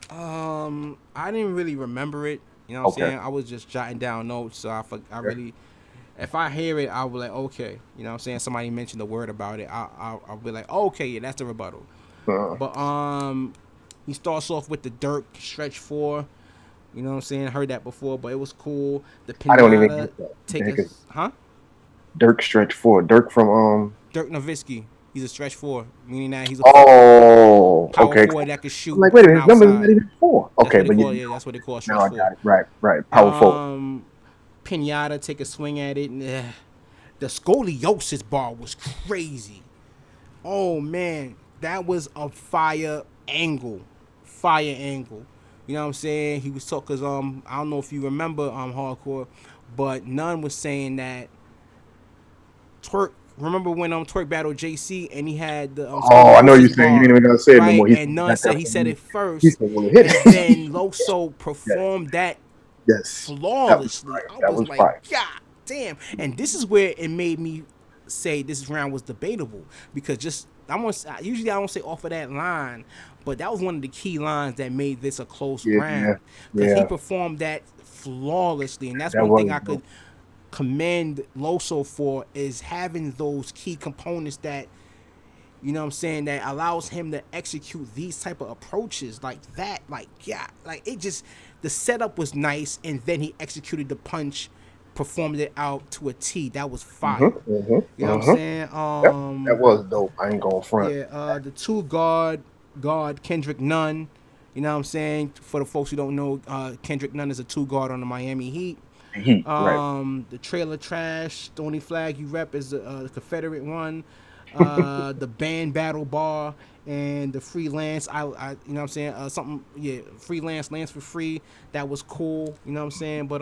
I didn't really remember it. You know what I'm saying? I was just jotting down notes, so I really, if I hear it, I'll be like, okay. You know what I'm saying? Somebody mentioned a word about it. I'll be like, okay, yeah, that's the rebuttal. But he starts off with the Dirk stretch 4. You know what I'm saying? Heard that before, but it was cool. The pinata, I don't even get that. Dirk stretch 4. Dirk from Dirk Nowitzki. He's a stretch 4, meaning that he's a power forward that can shoot. I'm like, wait a minute, his number is outside. not even 4. Okay, but That's what they call stretch now 4. I got it. Right. Power forward. Pinata, take a swing at it. The scoliosis bar was crazy. Oh man, that was a fire angle. You know what I'm saying? He was talking, cause I don't know if you remember Hardcore, but None was saying that Twerk. Remember when Twerk battled JC and he had the I know you're saying you ain't even gonna say it no more. And None said he said it first, he said, well, hit it. And then Loso performed that flawlessly. That was fire. God damn! And this is where it made me say this round was debatable because usually I don't say off of that line, but that was one of the key lines that made this a close round. Because he performed that flawlessly, and that's one thing I could commend Loso for is having those key components that, you know what I'm saying, that allows him to execute these type of approaches like that. The setup was nice, and then he executed the punch, performed it out to a T. That was fire. You know what I'm saying? That was dope. I ain't going front. Yeah, the two guard Kendrick Nunn. You know what I'm saying? For the folks who don't know, Kendrick Nunn is a 2 guard on the Miami Heat. The trailer trash, Stony Flag you rep is the Confederate one. The band battle bar and the freelance. I you know what I'm saying? Freelance lands for free. That was cool. You know what I'm saying? But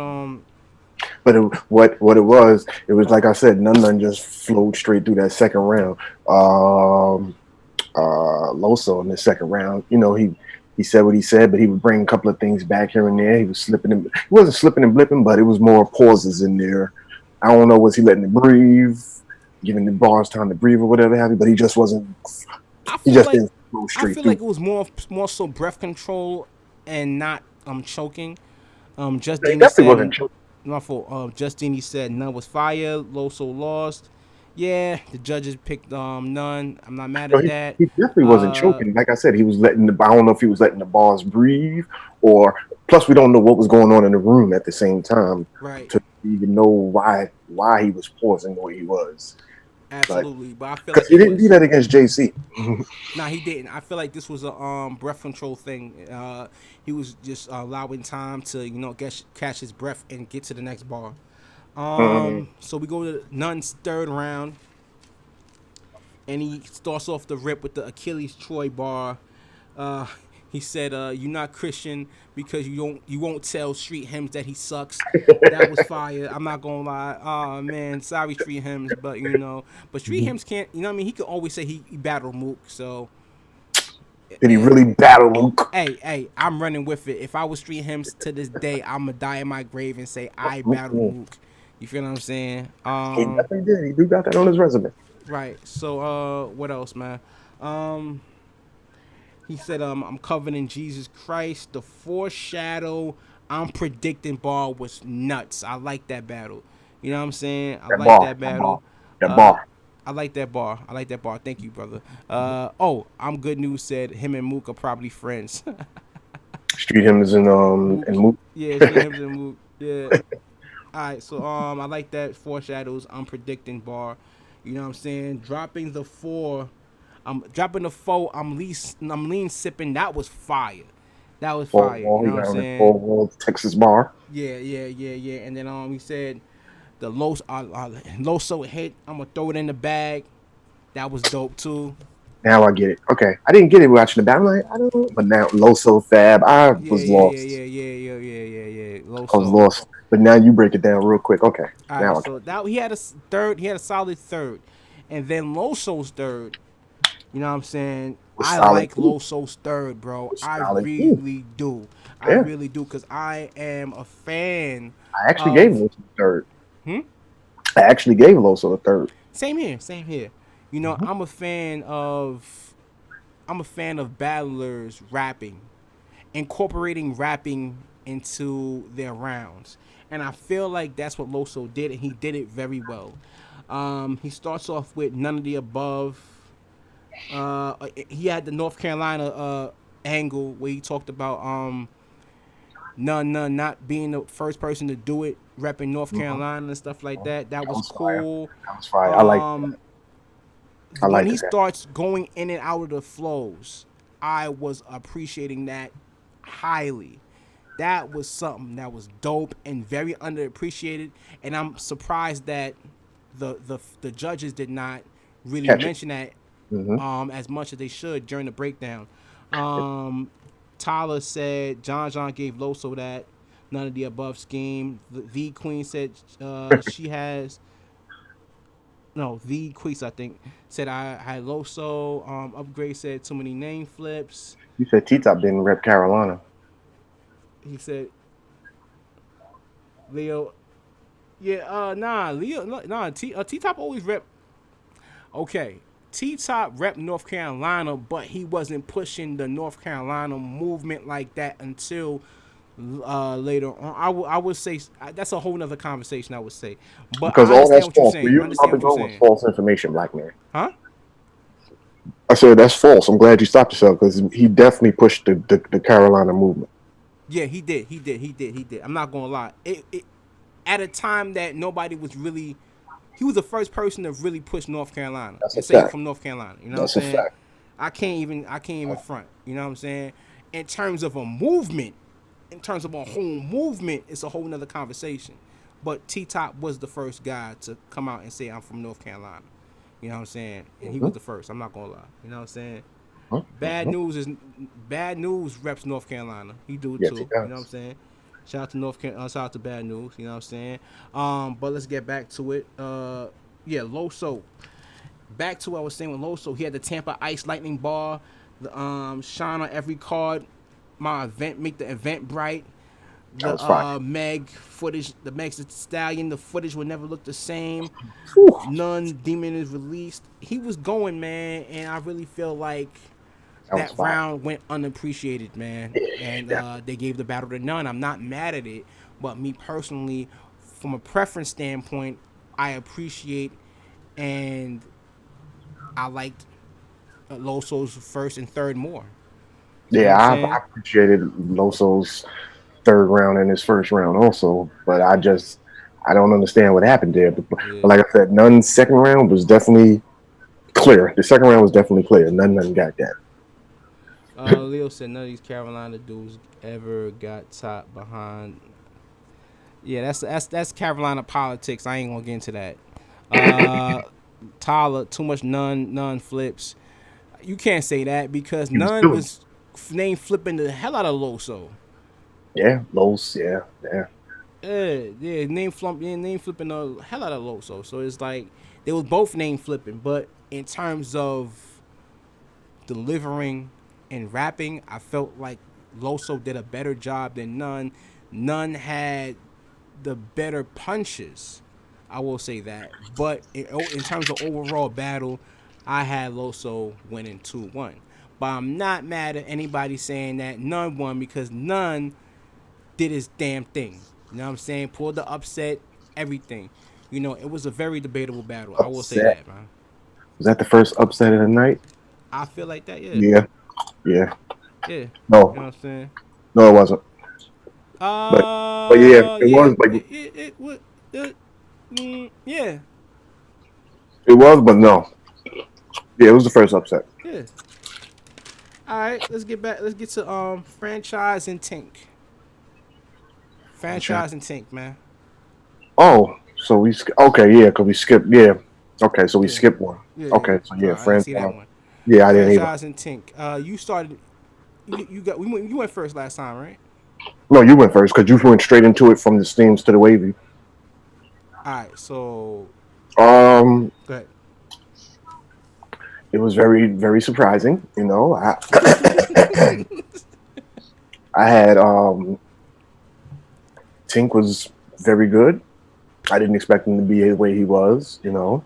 what it was like I said, none just flowed straight through that second round. Loso in the second round, you know, he said what he said, but he would bring a couple of things back here and there. He wasn't slipping and blipping, but it was more pauses in there. I don't know, was he letting it breathe, giving the bars time to breathe or whatever have you, but he just wasn't. Didn't flow straight through. Like it was more so breath control and not choking. Justini said wasn't choking. My fault. Justini said None was fire. Loso lost. Yeah, the judges picked None. I'm not mad at that. He definitely wasn't choking. Like I said, he was letting I don't know if he was letting the bars breathe, or plus we don't know what was going on in the room at the same time, right? To even know why he was pausing the way he was. Absolutely, but I feel like he didn't do that against JC. Nah, he didn't. I feel like this was a breath control thing. He was just allowing time to catch his breath and get to the next bar. So we go to Nunn's third round, and he starts off the rip with the Achilles Troy bar. He said, "You're not Christian because you won't tell Street Hymns that he sucks." That was fire. I'm not gonna lie. Oh man, sorry Street Hymns, but but Street Hymns can't. You know what I mean? He can always say he battled Mook. So Did he really battle Luke? hey, I'm running with it. If I was Street Hymns to this day, I'ma die in my grave and say I battled Mook. You feel what I'm saying? He definitely did. He do got that on his resume. Right. So what else, man? He said, I'm covered in Jesus Christ. The foreshadow I'm predicting bar was nuts. I like that battle. You know what I'm saying? I like that battle. That bar. I like that bar. I like that bar. Thank you, brother. I'm good news said him and Mook are probably friends. Street Hymns and Mook. Yeah, Street Hymns and Mook. Yeah. All right, so I like that foreshadows. I'm predicting bar. You know what I'm saying? Dropping the 4. I'm dropping the 4. I'm lean sipping. That was fire. That was fire. You know what I'm saying? Texas bar. Yeah. And then he said the Loso hit. I'm gonna throw it in the bag. That was dope too. Now I get it. Okay, I didn't get it watching the battle. Like, I don't know, but now Loso Fab, I was lost. Yeah. Loso. I was lost. But now you break it down real quick. Okay. All right, so that he had a third. He had a solid third, and then Loso's third. You know what I'm saying? I like Loso's third, bro. I really do. I really do, because I am a fan. I actually gave Loso the third. I actually gave Loso the third. Same here. You know, I'm a fan of battlers rapping, incorporating rapping into their rounds. And I feel like that's what Loso did, and he did it very well. He starts off with None of the Above. He had the North Carolina angle where he talked about none not being the first person to do it, repping North Carolina and stuff like that. That was cool. That was fire. I like that. When he starts going in and out of the flows, I was appreciating that highly. That was something that was dope and very underappreciated, and I'm surprised that the judges did not really mention that as much as they should during the breakdown. Tyler said John gave Loso that None of the Above scheme. The Queen said she has. No, the Queese, I think, said I had Loso. Upgrade said too many name flips. You said T-Top didn't rep Carolina. He said Leo. Yeah, T-Top always rep. Okay, T-Top rep North Carolina, but he wasn't pushing the North Carolina movement like that until later on. I would say that's a whole nother conversation. I would say, but because all that's false. You understand what you're saying? False information, black man. Huh? I said that's false. I'm glad you stopped yourself, because he definitely pushed the Carolina movement. Yeah, he did. I'm not gonna lie. It at a time that nobody was really. He was the first person to really push North Carolina. That's a fact. From North Carolina. You know what I'm saying? Fact. I can't even front. You know what I'm saying? In terms of a movement. In terms of a whole movement, it's a whole nother conversation. But T-Top was the first guy to come out and say, I'm from North Carolina. You know what I'm saying? And he was the first. I'm not going to lie. You know what I'm saying? Bad News reps North Carolina. He do it too. You know what I'm saying? Shout out to North Carolina. Shout out to Bad News. You know what I'm saying? But let's get back to it. Loso. Back to what I was saying with Loso. He had the Tampa Ice Lightning bar. The shine on every card. My event, make the event bright. The Meg footage, the Meg Stallion, the footage will never look the same. None Demon is released. He was going, man, and I really feel like that round went unappreciated, man. And they gave the battle to None. I'm not mad at it, but me personally, from a preference standpoint, I appreciate and I liked Loso's first and third more. Yeah, I appreciated Loso's third round and his first round also, but I don't understand what happened there. But like I said, Nunn's second round was definitely clear. The second round was definitely clear. None got that. Leo said none of these Carolina dudes ever got top behind. Yeah, that's Carolina politics. I ain't gonna get into that. Tyler, too much none flips. You can't say that because None was name flipping the hell out of Loso. Yeah, Los. Yeah. Name flipping the hell out of Loso. So it's like they was both name flipping, but in terms of delivering and rapping, I felt like Loso did a better job than None. None had the better punches. I will say that. But in terms of overall battle, I had Loso winning 2-1. But I'm not mad at anybody saying that None won because None did his damn thing. You know what I'm saying? Pulled the upset, everything. You know, it was a very debatable battle. I will say Upset. that, man. Was that the first upset of the night? I feel like that, yeah. Yeah. Yeah. You No, know what I'm saying? no, it wasn't. But yeah, it Yeah. was. Like It would. Yeah. it was, but no. Yeah, it was the first upset. Yeah. All right, let's get back. Let's get to franchise and Tink. Franchise and Tink, man. Oh, so okay, yeah, cause we skipped. Yeah, okay, so we Yeah. skipped one. Yeah. Okay, so yeah, I didn't see that franchise. one. Yeah, I didn't either. Franchise and Tink. You started. You went first last time, right? No, you went first because you went straight into it from the steams to the wavy. All right, so Um, go ahead. it was very, very surprising. You know, I had Tink was very good. I didn't expect him to be the way he was. You know,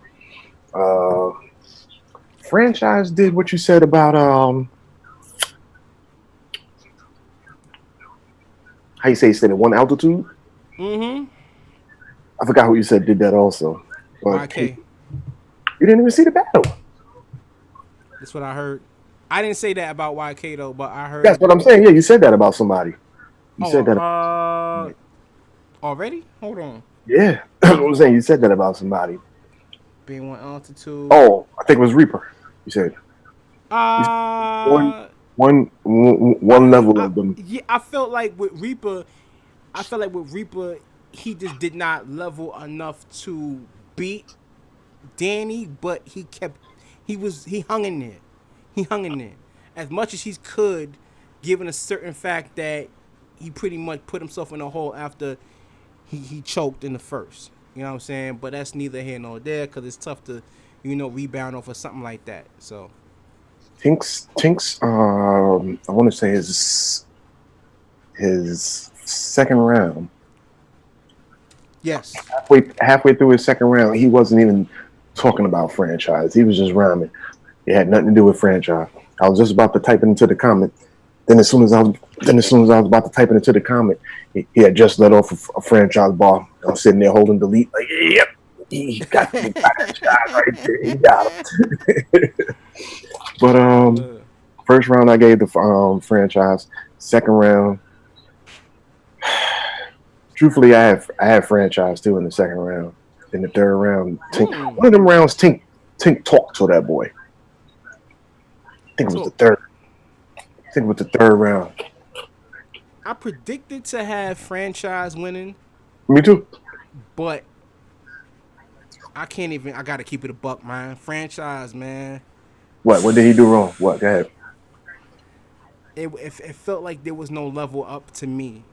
franchise did what you said about how you say he stayed at one altitude. Mm-hmm. I forgot who you said did that also. But YK. You didn't even see the battle. That's what I heard. I didn't say that about YK though, but I heard. That's what I'm saying. Yeah, you said that about somebody. You said that. Already? Hold on. Yeah, that's what I'm saying. You said that about somebody. Being one altitude. Oh, I think it was Reaper. You said. One level of them. Yeah, I felt like with Reaper, he just did not level enough to beat Danny, but he hung in there. He hung in there as much as he could, given a certain fact that he pretty much put himself in a hole after he choked in the first. You know what I'm saying? But that's neither here nor there because it's tough to, rebound off of something like that. So. Tink's I want to say his second round. Yes. Halfway through his second round, he wasn't even talking about franchise. He was just rhyming. It had nothing to do with franchise. I was just about to type it into the comment. Then as soon as I was about to type it into the comment, he had just let off a franchise bar. I was sitting there holding delete, like, yep, he got that shot right there. He got him. But first round I gave the franchise. Second round, truthfully, I had franchise too in the second round. In the third round, Tink, one of them rounds, Tink talked to that boy. I think it was the third. I think it was the third round. I predicted to have franchise winning. Me too. But I can't even. I gotta keep it a buck, man. Franchise, man. What did he do wrong? What? Go ahead. It felt like there was no level up to me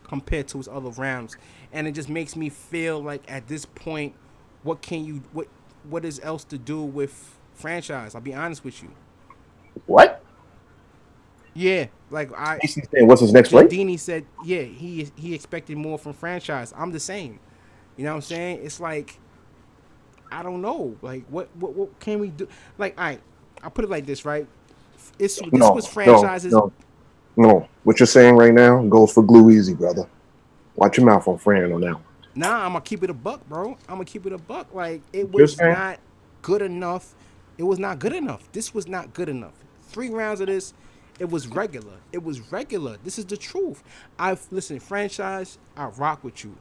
compared to his other rounds, and it just makes me feel like at this point, what is else to do with franchise? I'll be honest with you. What? Yeah, like what's his next play? Dini said, yeah, he expected more from franchise. I'm the same. You know what I'm saying? It's like I don't know. Like what can we do? Like I'll put it like this, right? This was franchises. No. What you're saying right now goes for Glue Easy, brother. Watch your mouth on Fran on that one. Nah, I'm gonna keep it a buck, bro. I'm gonna keep it a buck. Like it was not good enough. It was not good enough. This was not good enough. 3 rounds of this, it was regular. It was regular. This is the truth. Listen, franchise, I rock with you,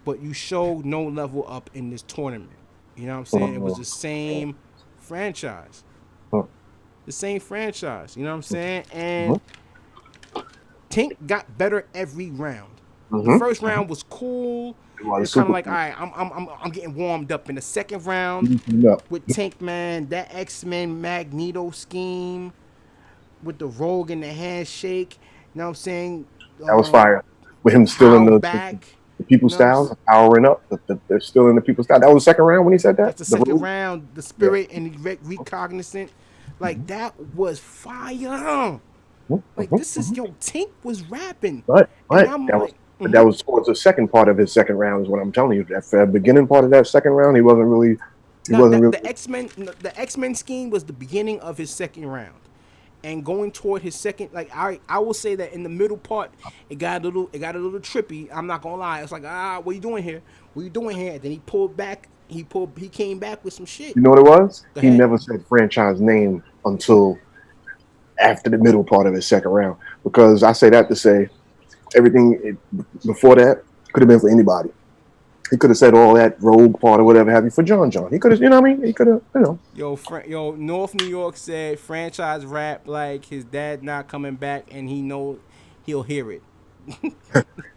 but you showed no level up in this tournament. You know what I'm saying? It was the same franchise. The same franchise. You know what I'm saying? And Tink got better every round. The first round was cool. It's kind of like, all right, I'm getting warmed up in the second round with Tink, man. That X-Men Magneto scheme. with the Rogue and the handshake. You know what I'm saying? That was fire. With him still in Pow the back. people You know what I'm styles, powering up. They're still in the people style. That was the second round when he said that. That's the The second Rogue? round. The Yeah. spirit and the recognizant. Like that was fire. Like this is Tink was rapping. But And I'm that was like, that was towards the second part of his second round is what I'm telling you. That beginning part of that second round, he wasn't really. now that the X-Men scheme was the beginning of his second round. And going toward his second, like I will say that in the middle part, it got a little trippy. I'm not gonna lie. It's like, what are you doing here? What are you doing here? And then he pulled back. He came back with some shit. You know what it was? Go He ahead. never said franchise name until after the middle part of his second round. Because I say that to say before that could have been for anybody. He could have said all that rogue part or whatever have you for John. He could have, you know what I mean? He could have, Yo, North New York said franchise rap like his dad not coming back, and he know he'll hear it.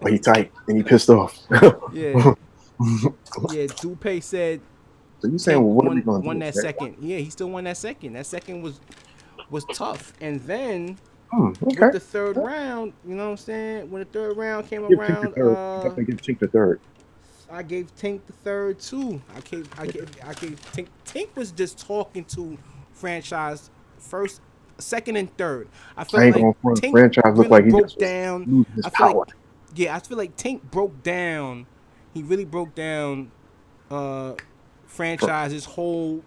But he tight and he pissed off. Yeah, yeah. Dupe said So you saying, Tank well, what are we going to won do? that second. Yeah, he still won that second. That second was tough. And then with Okay. the third round, you know what I'm saying? When the third round came Give Tink the around, third. Definitely give Tink the third. I gave Tink the third too. I gave Tink. Tink was just talking to franchise first, second, and third. I feel I ain't like going front. Tink Franchise look really like he broke just was down. losing his I feel power. like I feel like Tink broke down. He really broke down franchise's whole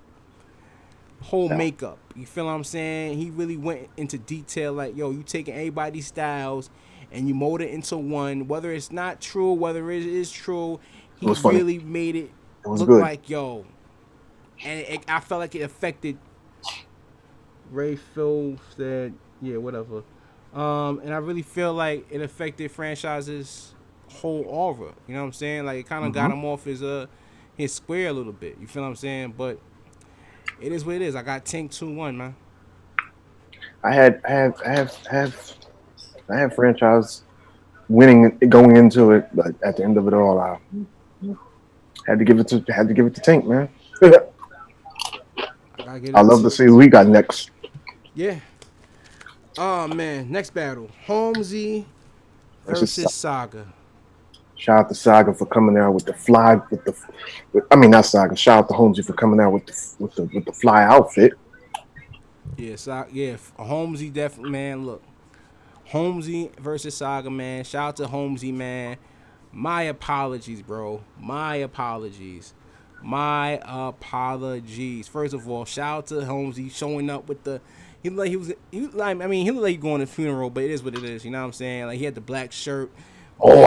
makeup. You feel what I'm saying? He really went into detail. Like, yo, you taking everybody's styles and you mold it into one. Whether it's not true, whether it is true, he It was funny. really made it was look good. like, yo. And I felt like it affected. Ray Phil said, yeah, whatever. And I really feel like it affected franchise's whole aura. You know what I'm saying? Like, it kind of got him off his square a little bit. You feel what I'm saying? But it is what it is. I got Tink 2-1, man. I had franchise winning going into it, but at the end of it all, I had to give it to Tank, man. I love to see who we got next. Yeah. Oh man, next battle: Homesie versus Saga. Shout out to Saga for coming out with the fly not Saga. Shout out to Homesie for coming out with the fly outfit. Yeah, Homesie definitely, man. Look, Homesie versus Saga, man. Shout out to Homesie, man. My apologies, bro. My apologies. First of all, shout out to Homesie showing up with the. He looked like going to a funeral, but it is what it is. You know what I'm saying? Like, he had the black shirt,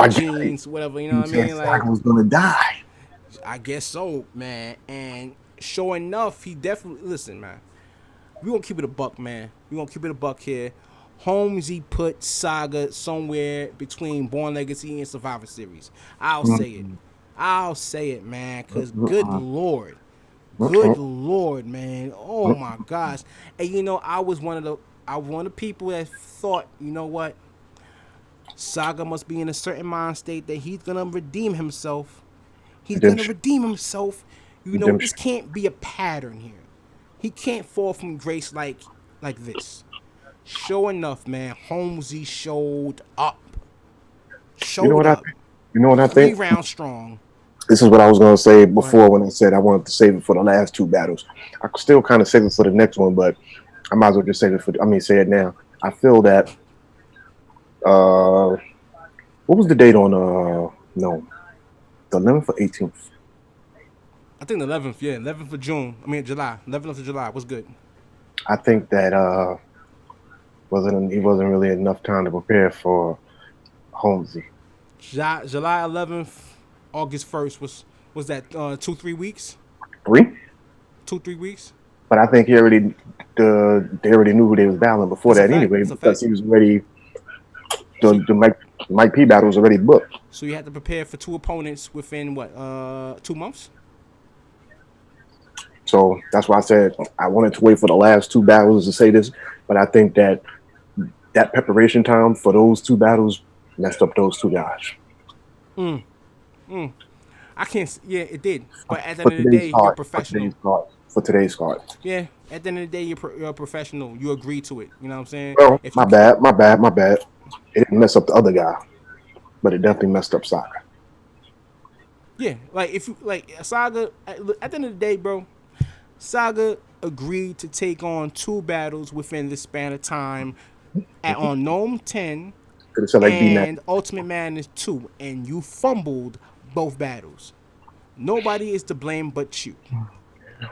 jeans, whatever. You know what I mean? Like, Saga was gonna die. I guess so, man. And sure enough, he definitely listen, man. We gonna keep it a buck, man. We gonna keep it a buck here. Homesie put Saga somewhere between Born Legacy and Survivor Series. I'll say it, man. Cause good lord, man. Oh my gosh. And you know, I was one of the people that thought, you know what, Saga must be in a certain mind state that he's gonna redeem himself. You know, this can't be a pattern here. He can't fall from grace like this. Sure enough, man, Homesie showed up. You know what I think? 3 rounds strong. This is what I was going to say before when I said I wanted to save it for the last 2 battles. I could still kind of save it for the next one, but I might as well just say it now. I feel that, what was the date on, the 11th or 18th? I think the 11th, yeah, 11th of June. July. 11th of July. What's good? I think that, wasn't really enough time to prepare for Homesie. July 11th, August 1st was that 2-3 weeks? 3? 2-3 weeks. But I think they already knew who they was battling before that anyway, because he was ready. The Mike P battle was already booked. So you had to prepare for 2 opponents within 2 months? So that's why I said I wanted to wait for the last 2 battles to say this, but I think that preparation time for those 2 battles messed up those 2 guys. I can't. Yeah, it did. But at the for end of the today's day, you're card. professional. For today's card. Yeah. At the end of the day, you're a professional. You agree to it. You know what I'm saying? Well, If you my bad, my bad, my bad. It didn't mess up the other guy, but it definitely messed up Saga. yeah, like if you like Saga, at the end of the day, bro, Saga agreed to take on 2 battles within the span of time on Gnome 10 Could have said like B Mac. and Ultimate Madness 2, and you fumbled both battles. Nobody is to blame but you.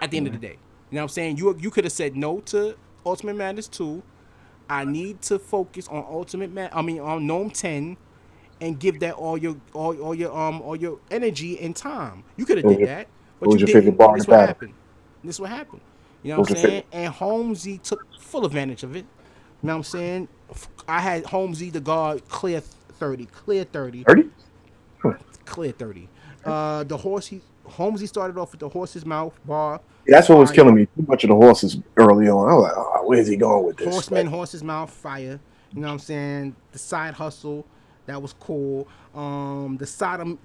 At the end of the day, you know what I'm saying? You could have said no to Ultimate Madness 2. I need to focus on on Gnome 10 and give that all your energy and time. You could have What did was that, but your you favorite didn't, bar and in the this what battle? happened. This what happened. You know What what I'm was your saying? favorite? And Holmesy took full advantage of it. You know what I'm saying? I had Holmesy the guard clear 30, 30? clear 30. The horse Holmesy started off with the horse's mouth bar. Yeah, that's what was Fire. killing me. Too much of the horses early on. I was like, oh, where's he going with this? Horseman, horse's mouth, fire. You know what I'm saying? The side hustle, that was cool. The Sodom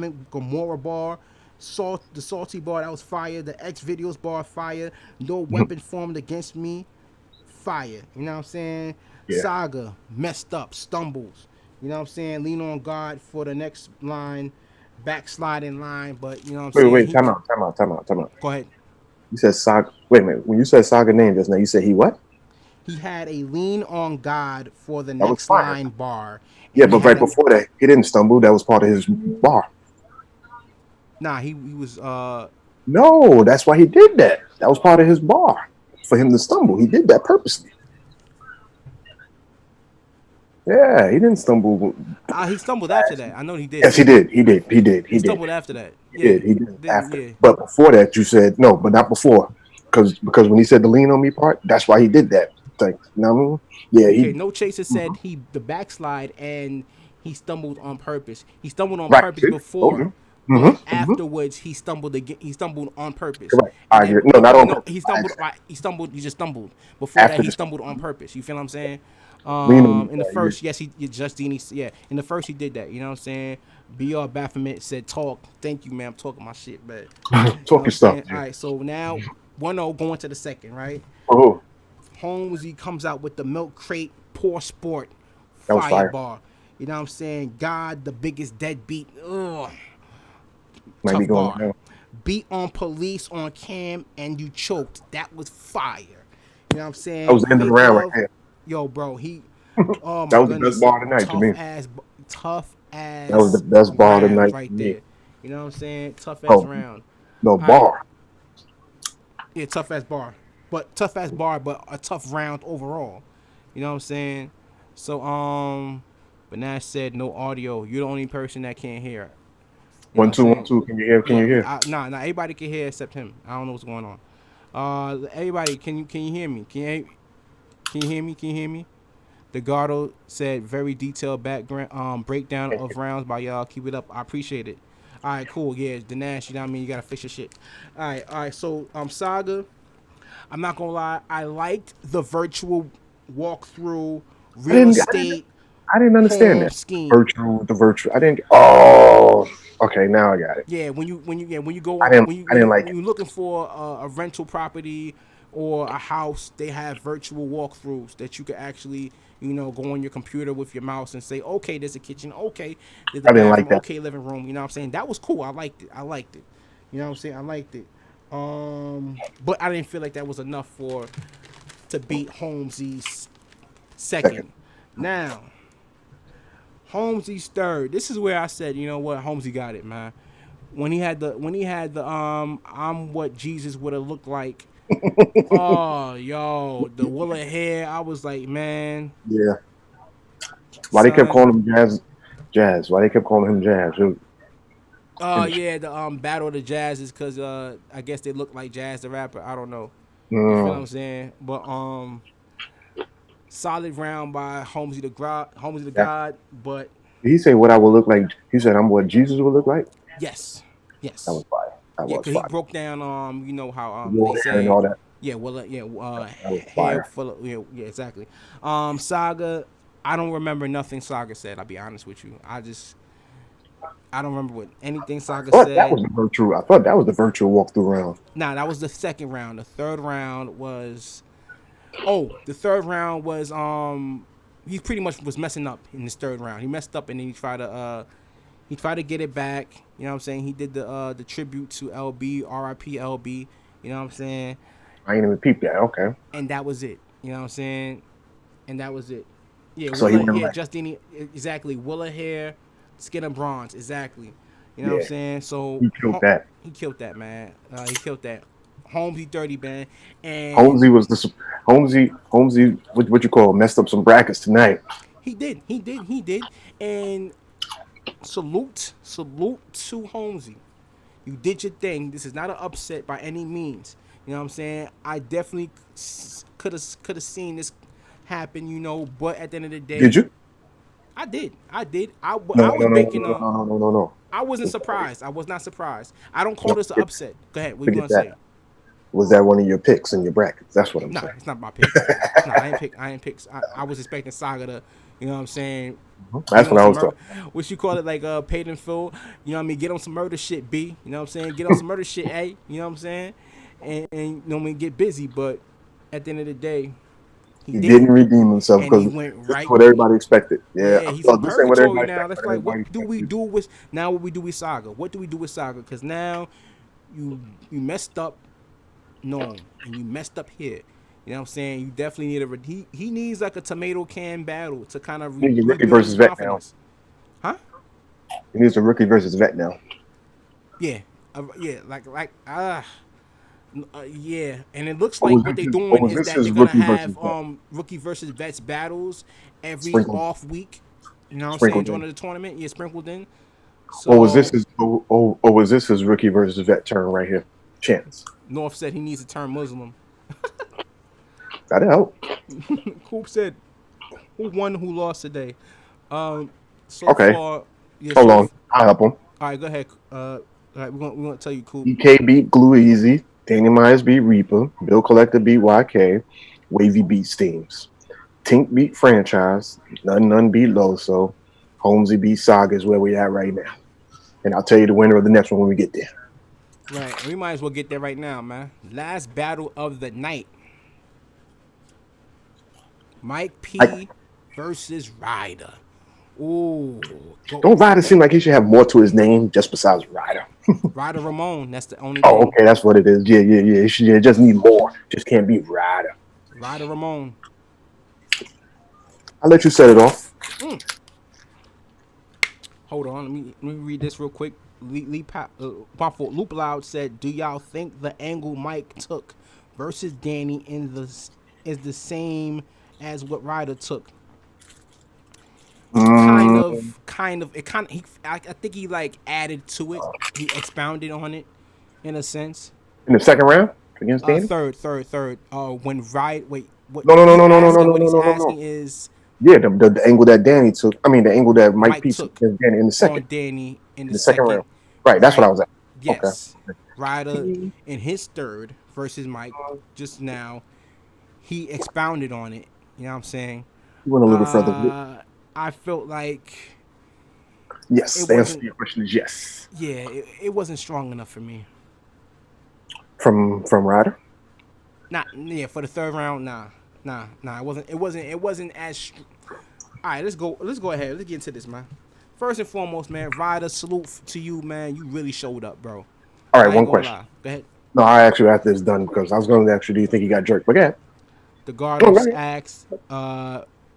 and Gomorrah bar, the salty bar, that was fire. The X videos bar, fire. No weapon formed against me, fire. You know what I'm saying? Yeah. Saga, messed up, stumbles. You know what I'm saying? Lean on God for the next line, backsliding line, but you know what I'm saying? Wait, time out. Go ahead. You said Saga. Wait a minute. When you said Saga name just now, you said he what? He had a lean on God for the That was next fire. line bar. Yeah, And he but had right before that, he didn't stumble. That was part of his bar. Nah, he was No, that's why he did that. That was part of his bar for him to stumble. He did that purposely. Yeah, he didn't stumble. he stumbled after that. I know he did. Yes, he did. He stumbled after that. He did Then, after. yeah. But before that, you said no, but not before, because when he said the lean on me part, that's why he did that. Like, you know what I mean? Yeah. Okay, No Chaser said the backslide and he stumbled on purpose. He stumbled on Right. purpose before. But afterwards, he stumbled again. He stumbled on purpose. Correct. And I then, agree. No, not on purpose. He stumbled. He stumbled. He just stumbled. Before After that, he the stumbled on purpose. You feel what I'm saying? lean on me In the part, first, yes, yeah. In the first, he did that. You know what I'm saying? BR Baphomet said, "Talk." Thank you, man. I'm talking my shit, but talk your stuff. All right, so now 1-0 going to the second, right? Oh, Holmesy comes out with the milk crate, poor sport, that was fire. bar. You know what I'm saying? God, the biggest deadbeat. Ugh. Might Tough be going bar. down. Beat on police on cam and you choked. That was fire. You know what I'm saying? That was the end of the round right there. Yo, bro, oh my That was goodness. the best bar of the night to me. Tough ass. That was the best bar of the night right to there. me. You know what I'm saying? Tough ass Oh, round. no bar. Yeah, tough ass bar. But a tough round overall. You know what I'm saying? So but Nash said no audio. You're the only person that can't hear. You know 1 2 1 2. Can you hear? Can you hear? Nah, everybody can hear except him. I don't know what's going on. Everybody, can you hear me? Can you hear me? Can you hear me? The Gardo said very detailed background breakdown of rounds by y'all. Keep it up. I appreciate it. All right, cool. Yeah, the Nash, you know what I mean? You gotta fix your shit. All right. So Saga, I'm not gonna lie, I liked the virtual walkthrough real estate. I didn't understand that scheme. the virtual. I didn't. Oh, okay. Now I got it. Yeah, when you go I on, didn't like when you're looking for a rental property or a house, they have virtual walkthroughs that you can actually, go on your computer with your mouse and say, okay, there's a kitchen, okay, there's a bathroom, like that. okay, living room. You know what I'm saying? That was cool. I liked it. You know what I'm saying? I liked it. But I didn't feel like that was enough to beat Homesy's second. Now, Homesy's third. This is where I said, you know what, Homesy got it, man. When he had the I'm what Jesus would have looked like. Oh, yo, the willow hair. I was like, man. Yeah. Why they kept calling him Jazz? Why they kept calling him Jazz? Yeah, the Battle of the Jazz is because I guess they look like Jazz the rapper. I don't know. You feel what I'm saying? But solid round by Homesy the God. But did he say what I would look like? He said I'm what Jesus would look like. Yes. That was fire. Because he broke down how they say and all that. Yeah, well, hair full of, yeah, exactly. Saga, I don't remember nothing Saga said. I'll be honest with you. I don't remember what anything Saga I thought that said. was the virtual. I thought that was the virtual walkthrough round. Nah, that was the second round. The third round was the third round was he pretty much was messing up in his third round. He messed up and then he tried to get it back. You know what I'm saying? He did the tribute to LB, RIP LB, you know what I'm saying? I ain't even peeped that. Okay. And that was it. You know what I'm saying? And that was it. Yeah, So he Willa, went yeah, right. Justine, exactly. Willa hair, skin of bronze, exactly. You know what I'm Yeah, saying? So he killed that. he killed that, man. He killed that. Homesie 30 man, and Holmesy was the Holmesy. What you call messed up some brackets tonight. he did, and salute to Homesie. You did your thing. This is not an upset by any means. You know what I'm saying? I definitely could have seen this happen, you know, but at the end of the day, Did you? I did. I No, was no, no, making no, no, no, no, no, no. I wasn't surprised. I was not surprised. I don't call No, this an upset. Go ahead. What you forget gonna that. say? Was that one of your picks in your brackets? That's what I'm Nah, saying. it's not my picks. Nah, I ain't pick. I ain't picks. I was expecting Saga to, you know what I'm saying, get That's on what I some was murder. talking. What you call it, like paid in full. You know what I mean? Get on some murder shit, B. You know what I'm saying? Get on some murder shit, A. You know what I'm saying? And you know what I mean? Get busy, but at the end of the day, he He didn't didn't, redeem himself and he because went this is right. what everybody expected. Yeah, Yeah, he's well, in this ain't what purgatory everybody now. expected, That's but like, everybody what do we expected. do with now? What we do with Saga? What do we do with Saga? Because now you messed up, no, and you messed up here. You know what I'm saying? You definitely need he needs like a tomato can battle to kind of He needs a rookie rebuild his versus vet now. confidence, huh? He needs a rookie versus vet now. Yeah, yeah, yeah, and it looks like what they're Or doing was is this that his they're gonna rookie versus have vet? rookie versus vets battles every Sprinkled, off week. You know what I'm saying? sprinkled During in. the tournament, yeah, sprinkled in. Or was this So his? Or was this his rookie versus vet turn right here? Chance. North said he needs to turn Muslim. That'll help. Coop said, "Who won? Who lost today?" So Okay, far, yeah. hold So, on. I'll help him. all right, go ahead. All right, we're gonna tell you, Coop. EK beat Glue Easy. Danny Myers beat Reaper. Bill Collector beat YK. Wavy beat Steams. Tink beat Franchise. None beat Loso. Holmesy beat Saga is where we at right now. And I'll tell you the winner of the next one when we get there. Right, we might as well get there right now, man. Last battle of the night: Mike Like, P versus Ryder. Ooh, go don't Ryder seem like he should have more to his name just besides Ryder? Ryder Ramon. That's the only Oh, thing. okay, that's what it is. Yeah. It just need more. Just can't be Ryder. Ryder Ramon. I'll let you set it off. Hold on, let me read this real quick. Loop Loud said, "Do y'all think the angle Mike took versus Danny is the same as what Ryder took?" Mm, Kind of. It kind of. I think he like added to it. He expounded on it, in a sense. in the second round against Danny? Third. When Ryder, wait, No, no, what no, he's no, no, no, no, asking? no, What no, he's no, no, no. asking is Yeah, the angle that Danny took. I mean, the angle that Mike Mike P took took against Danny in the on second. Danny in In the the second second, round. Right, that's what I right? was at. Okay. Yes, Ryder in his third versus Mike just now. He expounded on it. You know what I'm saying? You went a little further with it. I felt like Yes, it the answer to wasn't. your question is yes. Yeah, it wasn't strong enough for me. From Ryder? Not yeah for the third round. Nah. It wasn't as. All right, let's go. Let's go ahead. Let's get into this, man. First and foremost, man, Ryder, salute to you, man. You really showed up, bro. All right, I ain't one gonna question. lie. Go ahead. No, I actually after this done because I was going to ask you, do you think he got jerked? But yeah. The Go Gardos ahead. asked,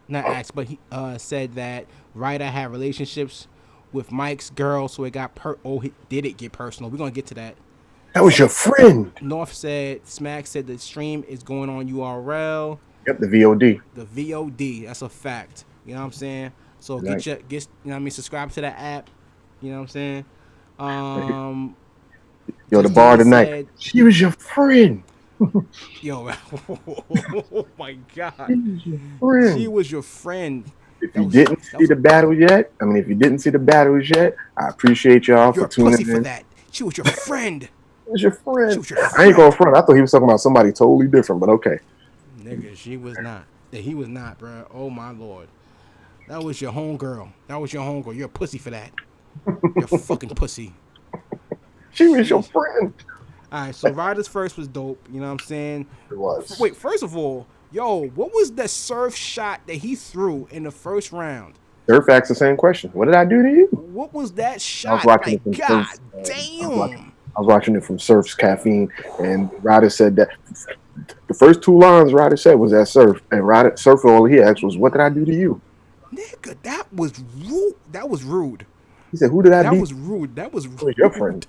not asked, but he said that Ryder had relationships with Mike's girl, so it got did it get personal? We're gonna get to that. That was your friend. North said, Smack said the stream is going on URL. Yep, the VOD. The VOD, that's a fact. You know what I'm saying? So Right. you know what I mean, subscribe to that app. You know what I'm saying? Yo, the bar Justine tonight. said, She was your friend. yo, oh my God. She was your She friend. was your friend. If That you was didn't see the battle yet, if you didn't see the battles yet, I appreciate y'all you're for a pussy tuning for in. that. She was your friend. It was your She friend. was your I ain't going friend. front. I thought he was talking about somebody totally different, but okay. Nigga, she was not. He was not, bro. Oh my lord. That was your homegirl. You're a pussy for that. You fucking pussy. She was your friend. All right, so Ryder's first was dope. You know what I'm saying? It was. Wait, first of all, yo, what was that surf shot that he threw in the first round? Surf asked the same question. What did I do to you? What was that I was shot? watching Like, it from god Surf's. damn. I was watching it from Surf's Caffeine, and Ryder said that the first two lines Ryder said was that Surf, and Surf all he asked was, "What did I do to you?" Nigga, that was rude. That was rude. He said, "Who did I That beat?" was rude. That was rude. Was your friend.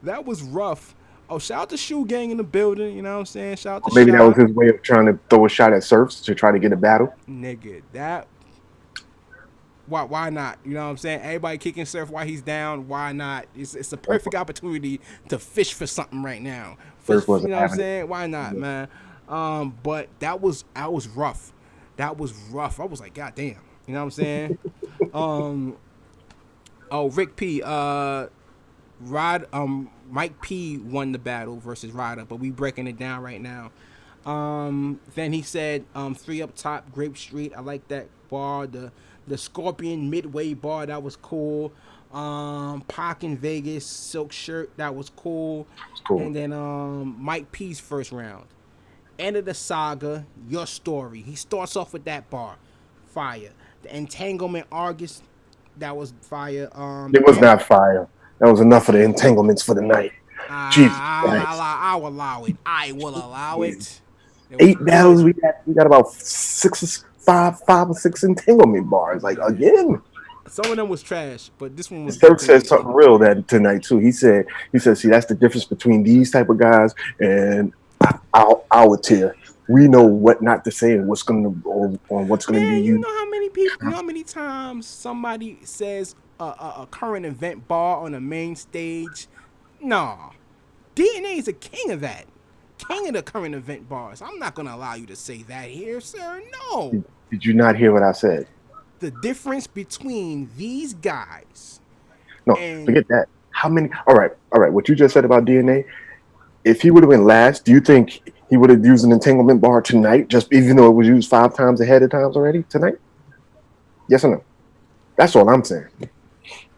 That was rough. Oh, shout out to Shoe Gang in the building. You know what I'm saying? Shout out to Maybe that was Shy. his way of trying to throw a shot at Surfs to try to get a battle. Nigga, that. Why not? You know what I'm saying? Everybody kicking Surf while he's down. Why not? It's a perfect opportunity to fish for something right now. Surf You wasn't know what I'm having it. saying? Why not, man? But that was rough. That was rough. I was like, God damn. You know what I'm saying? Rick P. Mike P won the battle versus Ryder, but we breaking it down right now. Then he said, 3 up top, Grape Street. I like that bar. The Scorpion Midway bar, that was cool. Pac in Vegas, Silk Shirt, that was cool. Cool. And then Mike P's first round. End of the saga, your story. He starts off with that bar. Fire. The Entanglement Argus, that was fire. It was not fire. That was enough of the entanglements for the night. Jesus Christ. I will allow it. I will allow it. 8 battles, we got about five or six entanglement bars. Like, again. Some of them was trash, but this one was. Surf said something real that tonight too. He said, see, that's the difference between these type of guys and our tier. We know what not to say and what's gonna be Man, used. you know how many people, you know how many times somebody says a current event bar on the main stage? Nah, DNA is a king of that. King of the current event bars. I'm not gonna allow you to say that here, sir. No. Did you not hear what I said? The difference between these guys. No, forget that. How many? All right. What you just said about DNA. If he would have been last, do you think he would have used an entanglement bar tonight? Just even though it was used 5 times ahead of times already tonight? Yes or no? That's all I'm saying.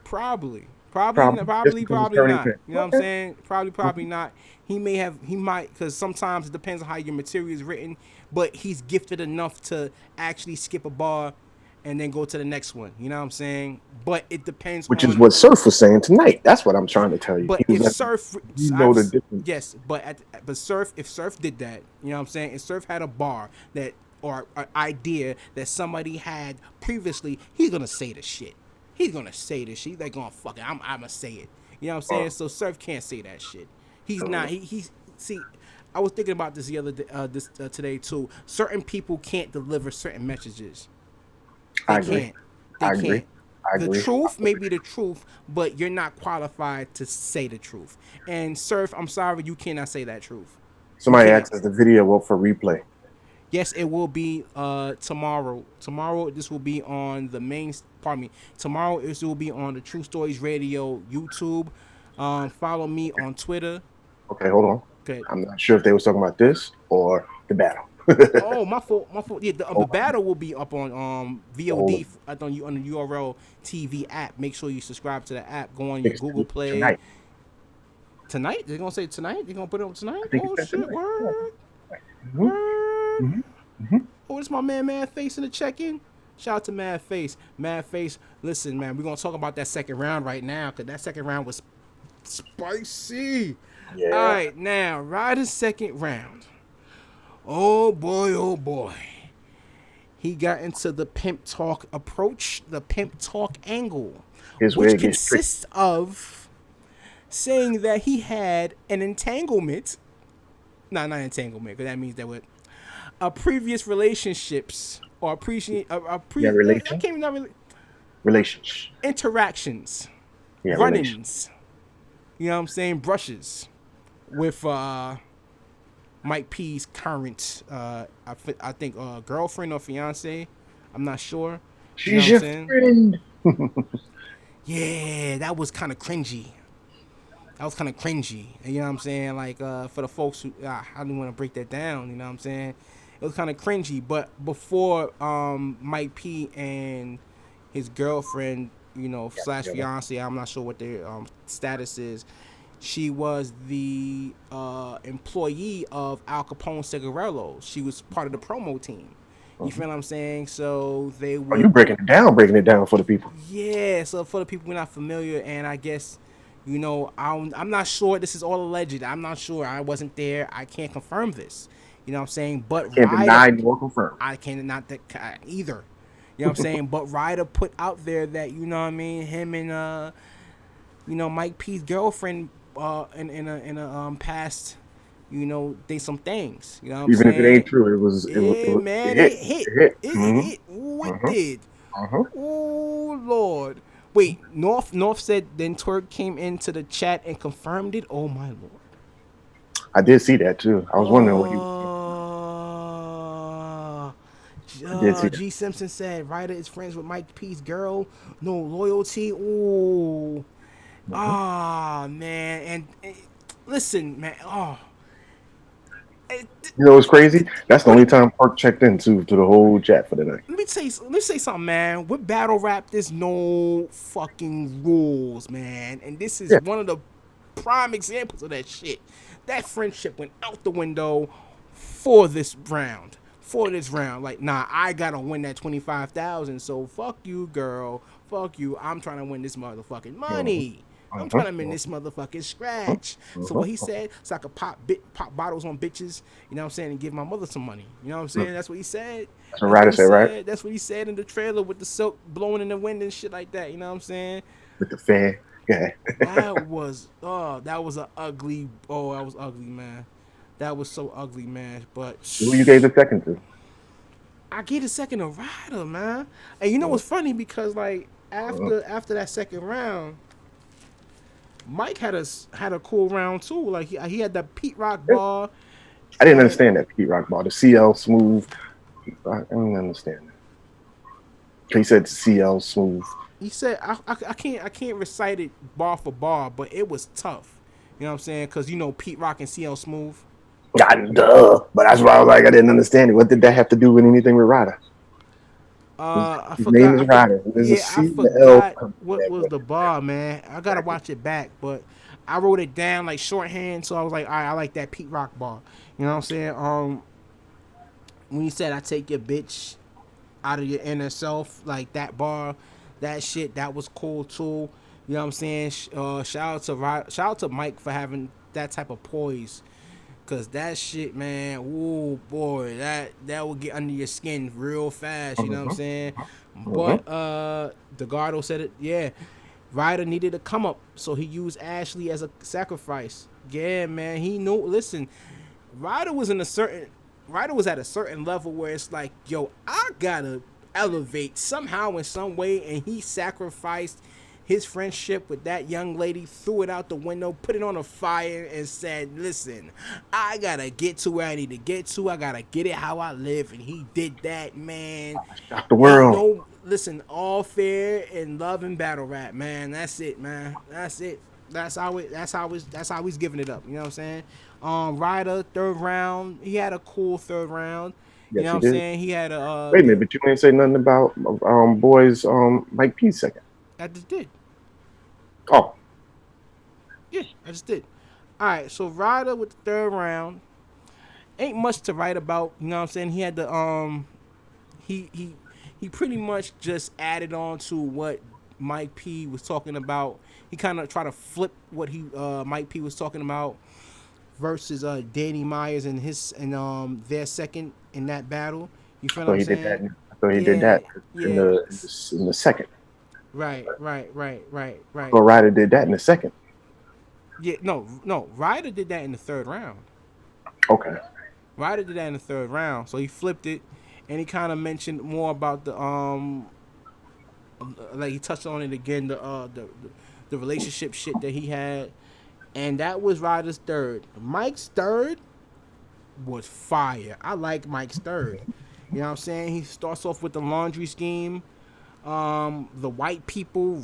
Probably not. You know what I'm saying? Probably not. He might, because sometimes it depends on how your material is written, but he's gifted enough to actually skip a bar and then go to the next one. You know what I'm saying? But it depends. Which is what Surf was saying tonight. That's what I'm trying to tell you. But if Surf, the difference. Yes, but Surf, if Surf did that, you know what I'm saying? If Surf had a bar that or an idea that somebody had previously, he's gonna say the shit. He's gonna say this shit. He's like, "Oh fuck it, I'm gonna say it." You know what I'm saying? So Surf can't say that shit. He's not. He's see. I was thinking about this the other day, today too. Certain people can't deliver certain messages. They can't. They can't. The truth may be the truth, but you're not qualified to say the truth. And Surf, I'm sorry, you cannot say that truth. Somebody asked us the video up for replay. Yes, it will be tomorrow. Tomorrow, this will be on the main. Pardon me. Tomorrow, this will be on the True Stories Radio YouTube. Follow me on Twitter. Okay, hold on. Okay. I'm not sure if they were talking about this or the battle. Oh, my fault. Yeah, the battle will be up on VOD on the Urltv app. Make sure you subscribe to the app. Go on your Google Play. Tonight? They're gonna say tonight? They're gonna put it on tonight? Oh shit! Tonight. Word. Mm-hmm. Word. Mm-hmm. Oh, it's my man Mad Face in the check-in. Shout out to Mad Face. Mad Face. Listen, man, we're gonna talk about that second round right now because that second round was spicy. Yeah. All right, now Ryder's second round. Oh boy. He got into the pimp talk approach, the pimp talk angle, which consists of saying that he had an entanglement. Not entanglement, because that means that with previous relationships or relations, interactions, run-ins. You know what I'm saying? Brushes with Mike P's current, I think, girlfriend or fiance. I'm not sure. She's your friend. Yeah, that was kind of cringy. You know what I'm saying? Like, for the folks who, I didn't want to break that down. You know what I'm saying? It was kind of cringy. But before Mike P and his girlfriend you know, slash fiance. I'm not sure what their status is. She was the employee of Al Capone Cigarillos. She was part of the promo team. You feel what I'm saying? So they Oh, you would. breaking it down for the people. Yeah. So for the people who are not familiar, and I guess, you know, I'm not sure. This is all alleged. I'm not sure. I wasn't there. I can't confirm this. You know what I'm saying? But Can't Ryder, deny nor confirm. I can't not that either. You know what I'm saying? But Ryder put out there that, you know what I mean, him and you know, Mike P's girlfriend in a past, you know, they some things. You know what I'm Even if it ain't saying? true, it Yeah, was man, it hit. it hit. It hit. It Mm-hmm. hit. Ooh, it Mm-hmm. did. Mm-hmm. Oh Lord. Wait, North said then Twerk came into the chat and confirmed it. Oh my Lord. I did see that too. I was wondering what he was. I did see that. G Simpson said Ryder is friends with Mike P's girl. No loyalty. Ooh. Mm-hmm. Ah, man. And listen, man. Oh. You know what's crazy? That's the only time Park checked into to the whole chat for the night. Let me say something, man. With battle rap, there's no fucking rules, man. And this is Yeah. one of the prime examples of that shit. That friendship went out the window for this round. Like, nah, I gotta win that 25,000. So fuck you, girl. Fuck you. I'm trying to win this motherfucking money. I'm trying to win this motherfucking scratch. So what he said, so I could pop bottles on bitches, you know what I'm saying, and give my mother some money. You know what I'm saying? That's what he said. That's what Ryder said, right? That's what he said in the trailer with the silk blowing in the wind and shit like that. You know what I'm saying? With the fan. Yeah. That was that was ugly, man. That was so ugly, man. But Who you gave the second to? I gave the second to Ryder, man. And you know what's funny, because like after that second round, Mike had a cool round too. Like he had that Pete Rock bar. I didn't understand that Pete Rock ball. The CL smooth. I didn't understand that. He said CL smooth. He said I can't recite it bar for bar, but it was tough. You know what I'm saying? Because you know Pete Rock and CL Smooth. God, duh. But that's why I was like, I didn't understand it. What did that have to do with anything with Ryder? I His name is forgot. Ryder. There's a C I and the L. forgot what was the bar, man. I gotta watch it back, but I wrote it down like shorthand, so I was like, all right, I like that Pete Rock bar. You know what I'm saying? When you said I take your bitch out of your inner self, like that bar, that shit, that was cool too. You know what I'm saying? Shout out to Mike for having that type of poise. Cause that shit, man, ooh boy, that will get under your skin real fast. You know what I'm saying? But DeGardo said it. Yeah, Ryder needed a come up, so he used Ashley as a sacrifice. Yeah, man, he knew. Listen, Ryder was at a certain level where it's like, yo, I gotta elevate somehow in some way, and he sacrificed his friendship with that young lady, threw it out the window, put it on a fire, and said, listen, I gotta get to where I need to get to. I gotta get it how I live. And he did that, man. Shock the world. Listen, all fair in love and battle rap, man. That's it, man. That's it. That's how he's giving it up. You know what I'm saying? Ryder, third round. He had a cool third round. Yes, you know what I'm saying? He had a wait a minute, but you ain't say nothing about boys Mike P second. I just did. Oh. Yeah, I just did. All right, so Ryder with the third round. Ain't much to write about, you know what I'm saying? He had the he pretty much just added on to what Mike P was talking about. He kind of tried to flip what Mike P was talking about versus Danny Myers and their second in that battle. You feel what I'm saying? I thought he did that in the second. Right. So Ryder did that in the second. Yeah, no. Ryder did that in the third round. Okay. Ryder did that in the third round, so he flipped it, and he kind of mentioned more about the like he touched on it again, the relationship shit that he had, and that was Ryder's third. Mike's third was fire. I like Mike's third. You know what I'm saying? He starts off with the laundry scheme. The white people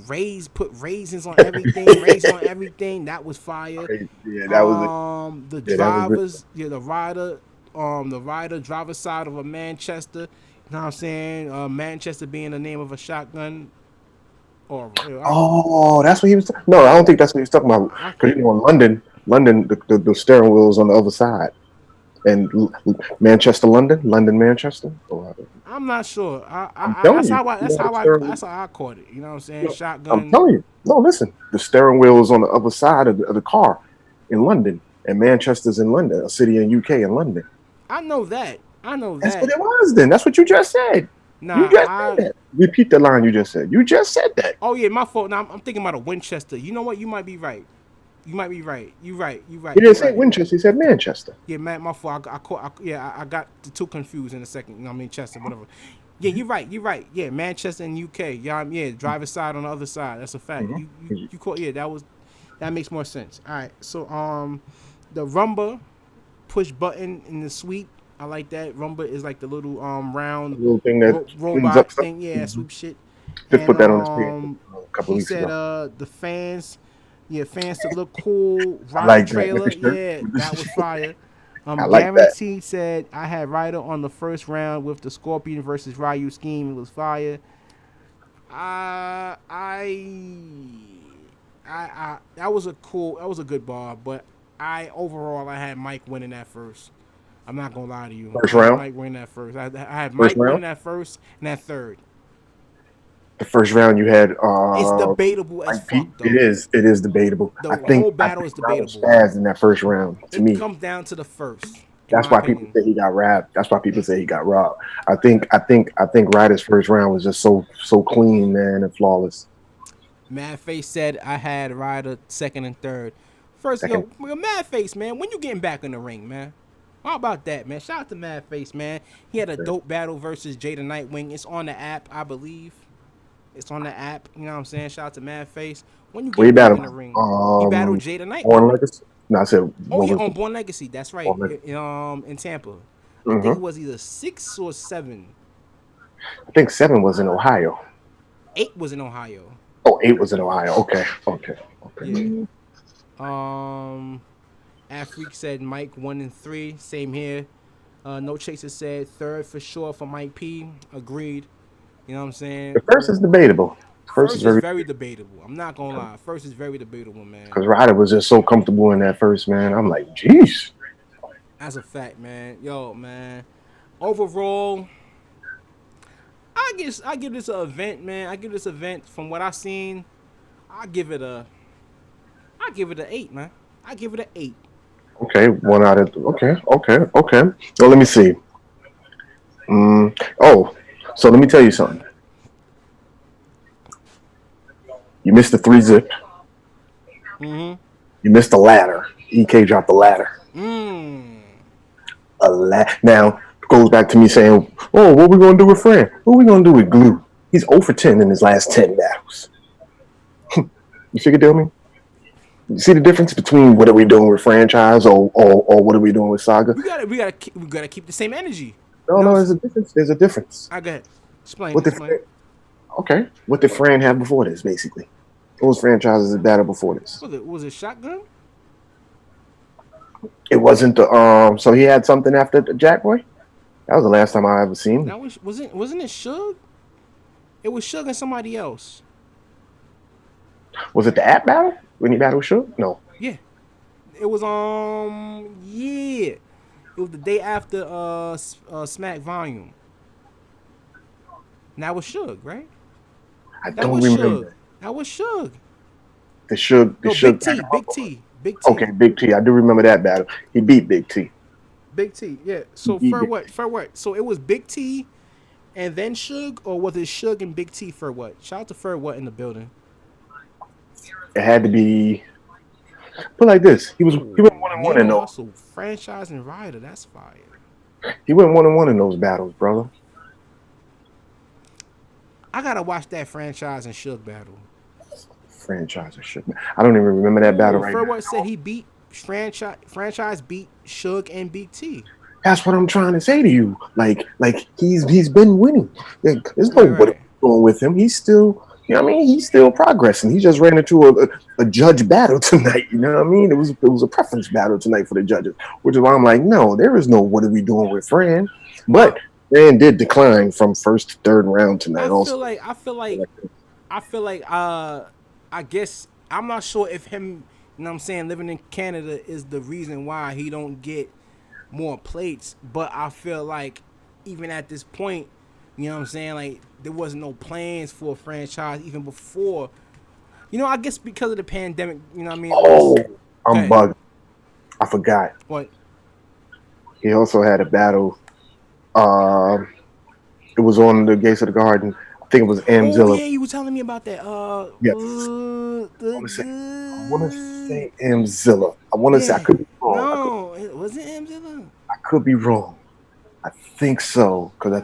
put raisins on everything. That was fire. Yeah, that was the drivers, the Ryder driver side of a Manchester. You know what I'm saying? Manchester being the name of a shotgun. Oh, that's what he was. No, I don't think that's what he was talking about. Because in London, the steering wheel is on the other side, and Manchester, London, Manchester. I'm not sure. I'm telling That's you, that's how I caught it. You know what I'm saying? I'm Shotgun. telling you. No, listen, the steering wheel is on the other side of the car in London, and Manchester's in London, a city in UK in London. I know that. That's what it was. Then that's what you just said. You Nah, just said that. Repeat the line you just said. You just said that. Oh yeah, my fault. Now I'm thinking about a Winchester. You know what? You might be right. You might be right. You right. He didn't say Winchester. He said Manchester. Yeah, man, my fault. I got the two confused in a second. You know what I mean? Chester, whatever. Yeah, you're right. You're right. Yeah, Manchester and UK. Yeah, driver's side on the other side. That's a fact. Mm-hmm. You caught. Yeah, that makes more sense. All right. So the rumba push button in the sweep. I like that. Rumba is like the little round little thing that robot thing. Yeah, sweep shit. Just put that on the screen a couple he weeks said ago. the fans to look cool. Ryder like trailer. that. Yeah, that was fire. I like Guaranteed said I had Ryder on the first round with the Scorpion versus Ryu scheme. It was fire. That was a good bar, but overall I had Mike winning that first. I'm not gonna lie to you. First round. Mike winning that first. I had Mike winning that first and that third. The first round you had. It's debatable as fuck. Though. It is debatable. The whole battle is debatable. As in that first round, to me, it comes down to the first. That's why people say he got robbed. That's why people say he got robbed. I think Ryder's first round was just so clean, man, and flawless. Mad Face said I had Ryder second and third. First, yo, Mad Face, man, when you getting back in the ring, man? How about that, man? Shout out to Mad Face, man. He had a dope battle versus Jada Nightwing. It's on the app, I believe. It's on the app. You know what I'm saying? Shout out to Mad Face. When you get back in the ring, he battled Jada Nightwing. Born Legacy? No, I said. On Born Legacy. That's right. In Tampa. I think it was either 6 or 7. I think 7 was in Ohio. 8 was in Ohio. Oh, 8 was in Ohio. Okay. Yeah. Afrique said Mike 1 and 3. Same here. No Chaser said third for sure for Mike P. Agreed. You know what I'm saying? The first is debatable. First is very debatable. I'm not gonna lie. First is very debatable, man. Because Ryder was just so comfortable in that first, man. I'm like, jeez. That's a fact, man. Yo, man. Overall, I give this an event, man. I give this event from what I seen. I give it an 8, man. I give it an 8. Okay, 1 out of okay. Well, let me see. So let me tell you something. You missed the 3-zip. Mm-hmm. You missed the ladder. EK dropped the ladder. Now, goes back to me saying, oh, what we going to do with Fran? What we going to do with Glue? He's 0 for 10 in his last 10 battles. You see what I mean? You see the difference between what are we doing with franchise or what are we doing with Saga? We gotta keep the same energy. No, there's a difference. There's a difference. I got explain. Okay, what did Fran have before this? Basically, what was franchises that battled before this? Was it Shotgun? It wasn't the So he had something after the Jack Boy. That was the last time I ever seen. That wasn't it Suge? It was Suge and somebody else. Was it the app battle when he battled Suge? No. Yeah. It was yeah. It was the day after Smack Volume. And that was Suge, right? I don't remember. That was Suge. The Suge. Big T. Okay, Big T. I do remember that battle. He beat Big T. Big T, yeah. So for what? So it was Big T and then Suge, or was it Suge and Big T for what? Shout out to For What in the building. It had to be put like this. He went 1-1 in those. Also, franchise and Ryder, that's fire. He went 1-1 in those battles, brother. I gotta watch that franchise and Suge battle. Franchise and Suge. I don't even remember that battle right now. For What said he beat franchise beat Suge and Big T. That's what I'm trying to say to you. Like he's been winning. There's nobody going with him. He's still. You know what I mean? He's still progressing. He just ran into a judge battle tonight. You know what I mean? It was a preference battle tonight for the judges, which is why I'm like, no, there is no what are we doing with Fran? But Fran did decline from first to third round tonight. I feel like I feel like I guess I'm not sure if him, you know what I'm saying, living in Canada is the reason why he don't get more plates, but I feel like even at this point, you know what I'm saying, like there wasn't no plans for a franchise even before. You know, I guess because of the pandemic, you know what I mean? Oh, I'm Okay. bugged. I forgot. What? He also had a battle. It was on the Gates of the Garden. I think it was Oh Amzilla. yeah, you were telling me about that. Yes. I want to say Amzilla. I want to say I Yeah. could be wrong. No, was it Amzilla? I could be wrong. I think so because Oh.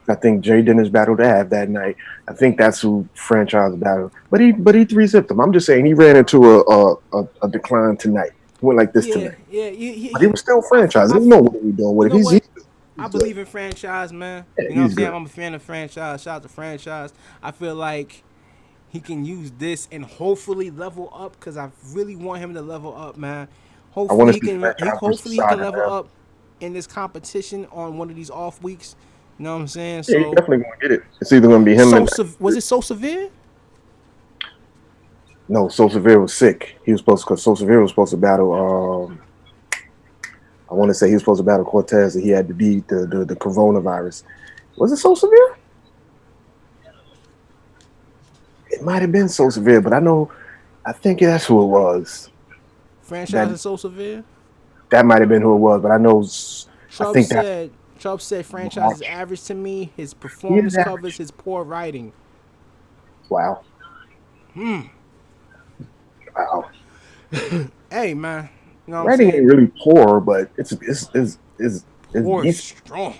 I think Jay Dennis battled Av that night. I think that's who franchise battled. But he three zipped him. I'm just saying he ran into a decline tonight. He went like this Yeah, tonight. yeah. But he was still I feel, franchise. He didn't know what he doing you with know him. what? I He's good. believe in franchise, man. Yeah, You know what I'm he's saying? good. I'm a fan of franchise. Shout out to franchise. I feel like he can use this and hopefully level up because I really want him to level up, man. I want Hopefully to he see can. franchise versus Hopefully he can Saga, level man. up in this competition on one of these off weeks. You know what I'm saying? Yeah, he's So, definitely gonna get it. It's either gonna be him and was it so severe? no. So Severe was sick. He was supposed because So Severe was supposed to battle. I want to say he was supposed to battle Cortez, and he had to beat the coronavirus. Was it So Severe? It might have been So Severe, but I think that's who it was. Franchise That is so severe. that might have been who it was, but I Chubb think that's said. Chubb said franchise is March. average to me. His He is performance covers average. his poor writing. Wow. Wow. Hey man, you know what I'm Writing ain't saying? really poor, but it's Poor is decent. strong.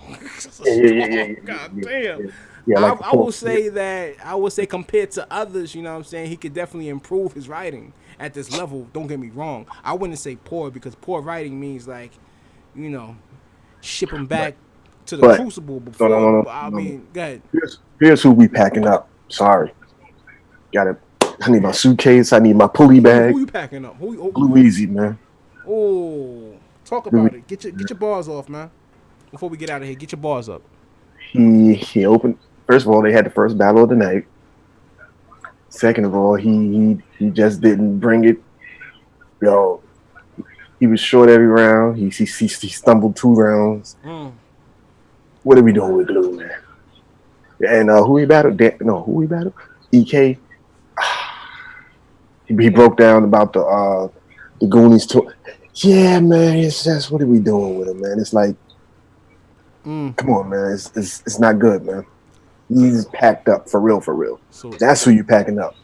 Yeah, yeah, yeah, yeah, Strong. yeah, God yeah, damn. yeah. Yeah, like the I poor. will say that I would say compared to others, you know what I'm saying, he could definitely improve his writing at this level. Don't get me wrong. I wouldn't say poor because poor writing means like, you know, ship him But back to the but crucible no no before. no no I no. No. mean, go ahead. Here's who we packing up. Sorry, got it. I need my suitcase. I need my pulley Who bag. you packing up? Blue Easy, man. Oh, talk Blue about it. Get your bars off, man. Before we get out of here, get your bars up. he opened. First of all, they had the first battle of the night. Second of all, he just didn't bring it. Yo, he was short every round. He stumbled 2 rounds. Mm. What are we doing with Blue, man? And who he battled? Who he battled? EK. He broke down about the Goonies tour. Yeah, man. It's just what are we doing with him, man? It's like, come on, man. It's not good, man. He's packed up for real, for real. So That's who you packing up.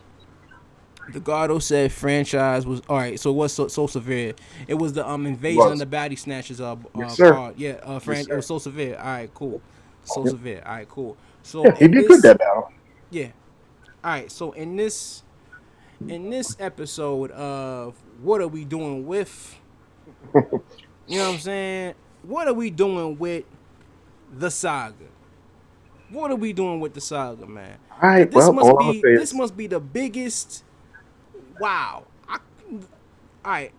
Delgado said franchise was all right. So it was so severe. It was the He invasion of was. the baddie snatchers Yes, sir. card. Yeah, Yes, it sir. was so severe. All right, cool. So Yep. severe. All right, cool. So Yeah, he in did good this, that battle. yeah. All right. So in this episode of what are we doing with? You know what I'm saying? What are we doing with the saga? What are we doing with the saga, man? All 'Cause right. Well, all I'm gonna say this is, must be the biggest. Wow. All right.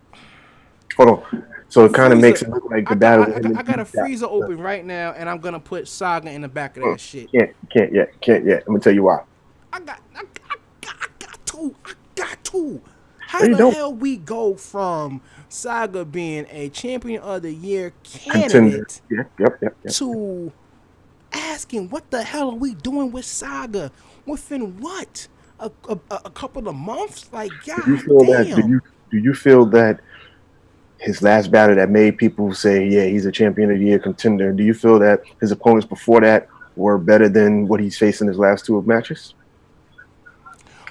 hold on. So it kind of makes Freezer. it look like the battle with him and I got a Pete got. freezer open right now, and I'm gonna put Saga in the back of that shit. Can't yet. I'm gonna tell you why. I got to. I got to. No, How you the don't. hell we go from Saga being a champion of the year Contender. candidate Yep. to asking what the hell are we doing with Saga within what a couple of months? Like, Do you god feel that? damn. Do you feel that his last battle that made people say, yeah, he's a champion of the year contender? Do you feel that his opponents before that were better than what he's facing his last 2 matches?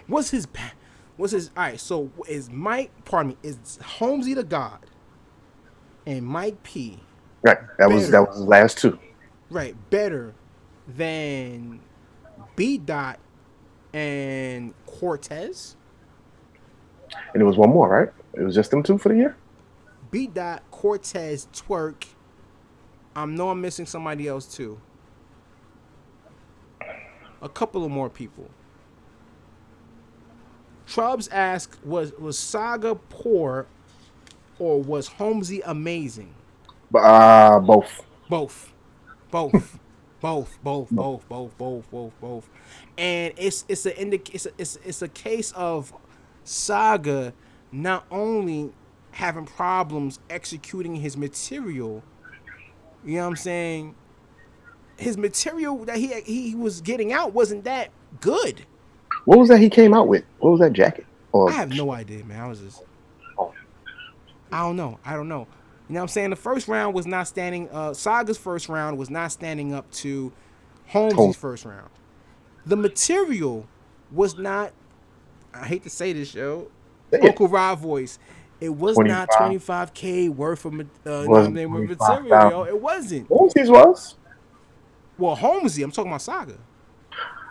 What's his all right? So is Homesie the God and Mike P Right. That was better? his last 2. Right, better than B Dot and Cortez. And it was one more, right? It was just them 2 for the year. B Dot, Cortez, Twerk. I'm missing somebody else too. A couple of more people. Trubs asked, was Saga poor or was Homesie amazing? Both. Both. Both. And it's a case of Saga not only having problems executing his material, you know what I'm saying? His material that he was getting out wasn't that good. What was that he came out with? What was that jacket? I have no idea, man. I don't know. You know what I'm saying? The first round was not standing. Saga's first round was not standing up to Homesie's first round. The material was not. I hate to say this, yo. Uncle Rob voice. It was 25. Not 25K worth of material, yo. It wasn't. Homesie's was. Well, Homesie. I'm talking about Saga.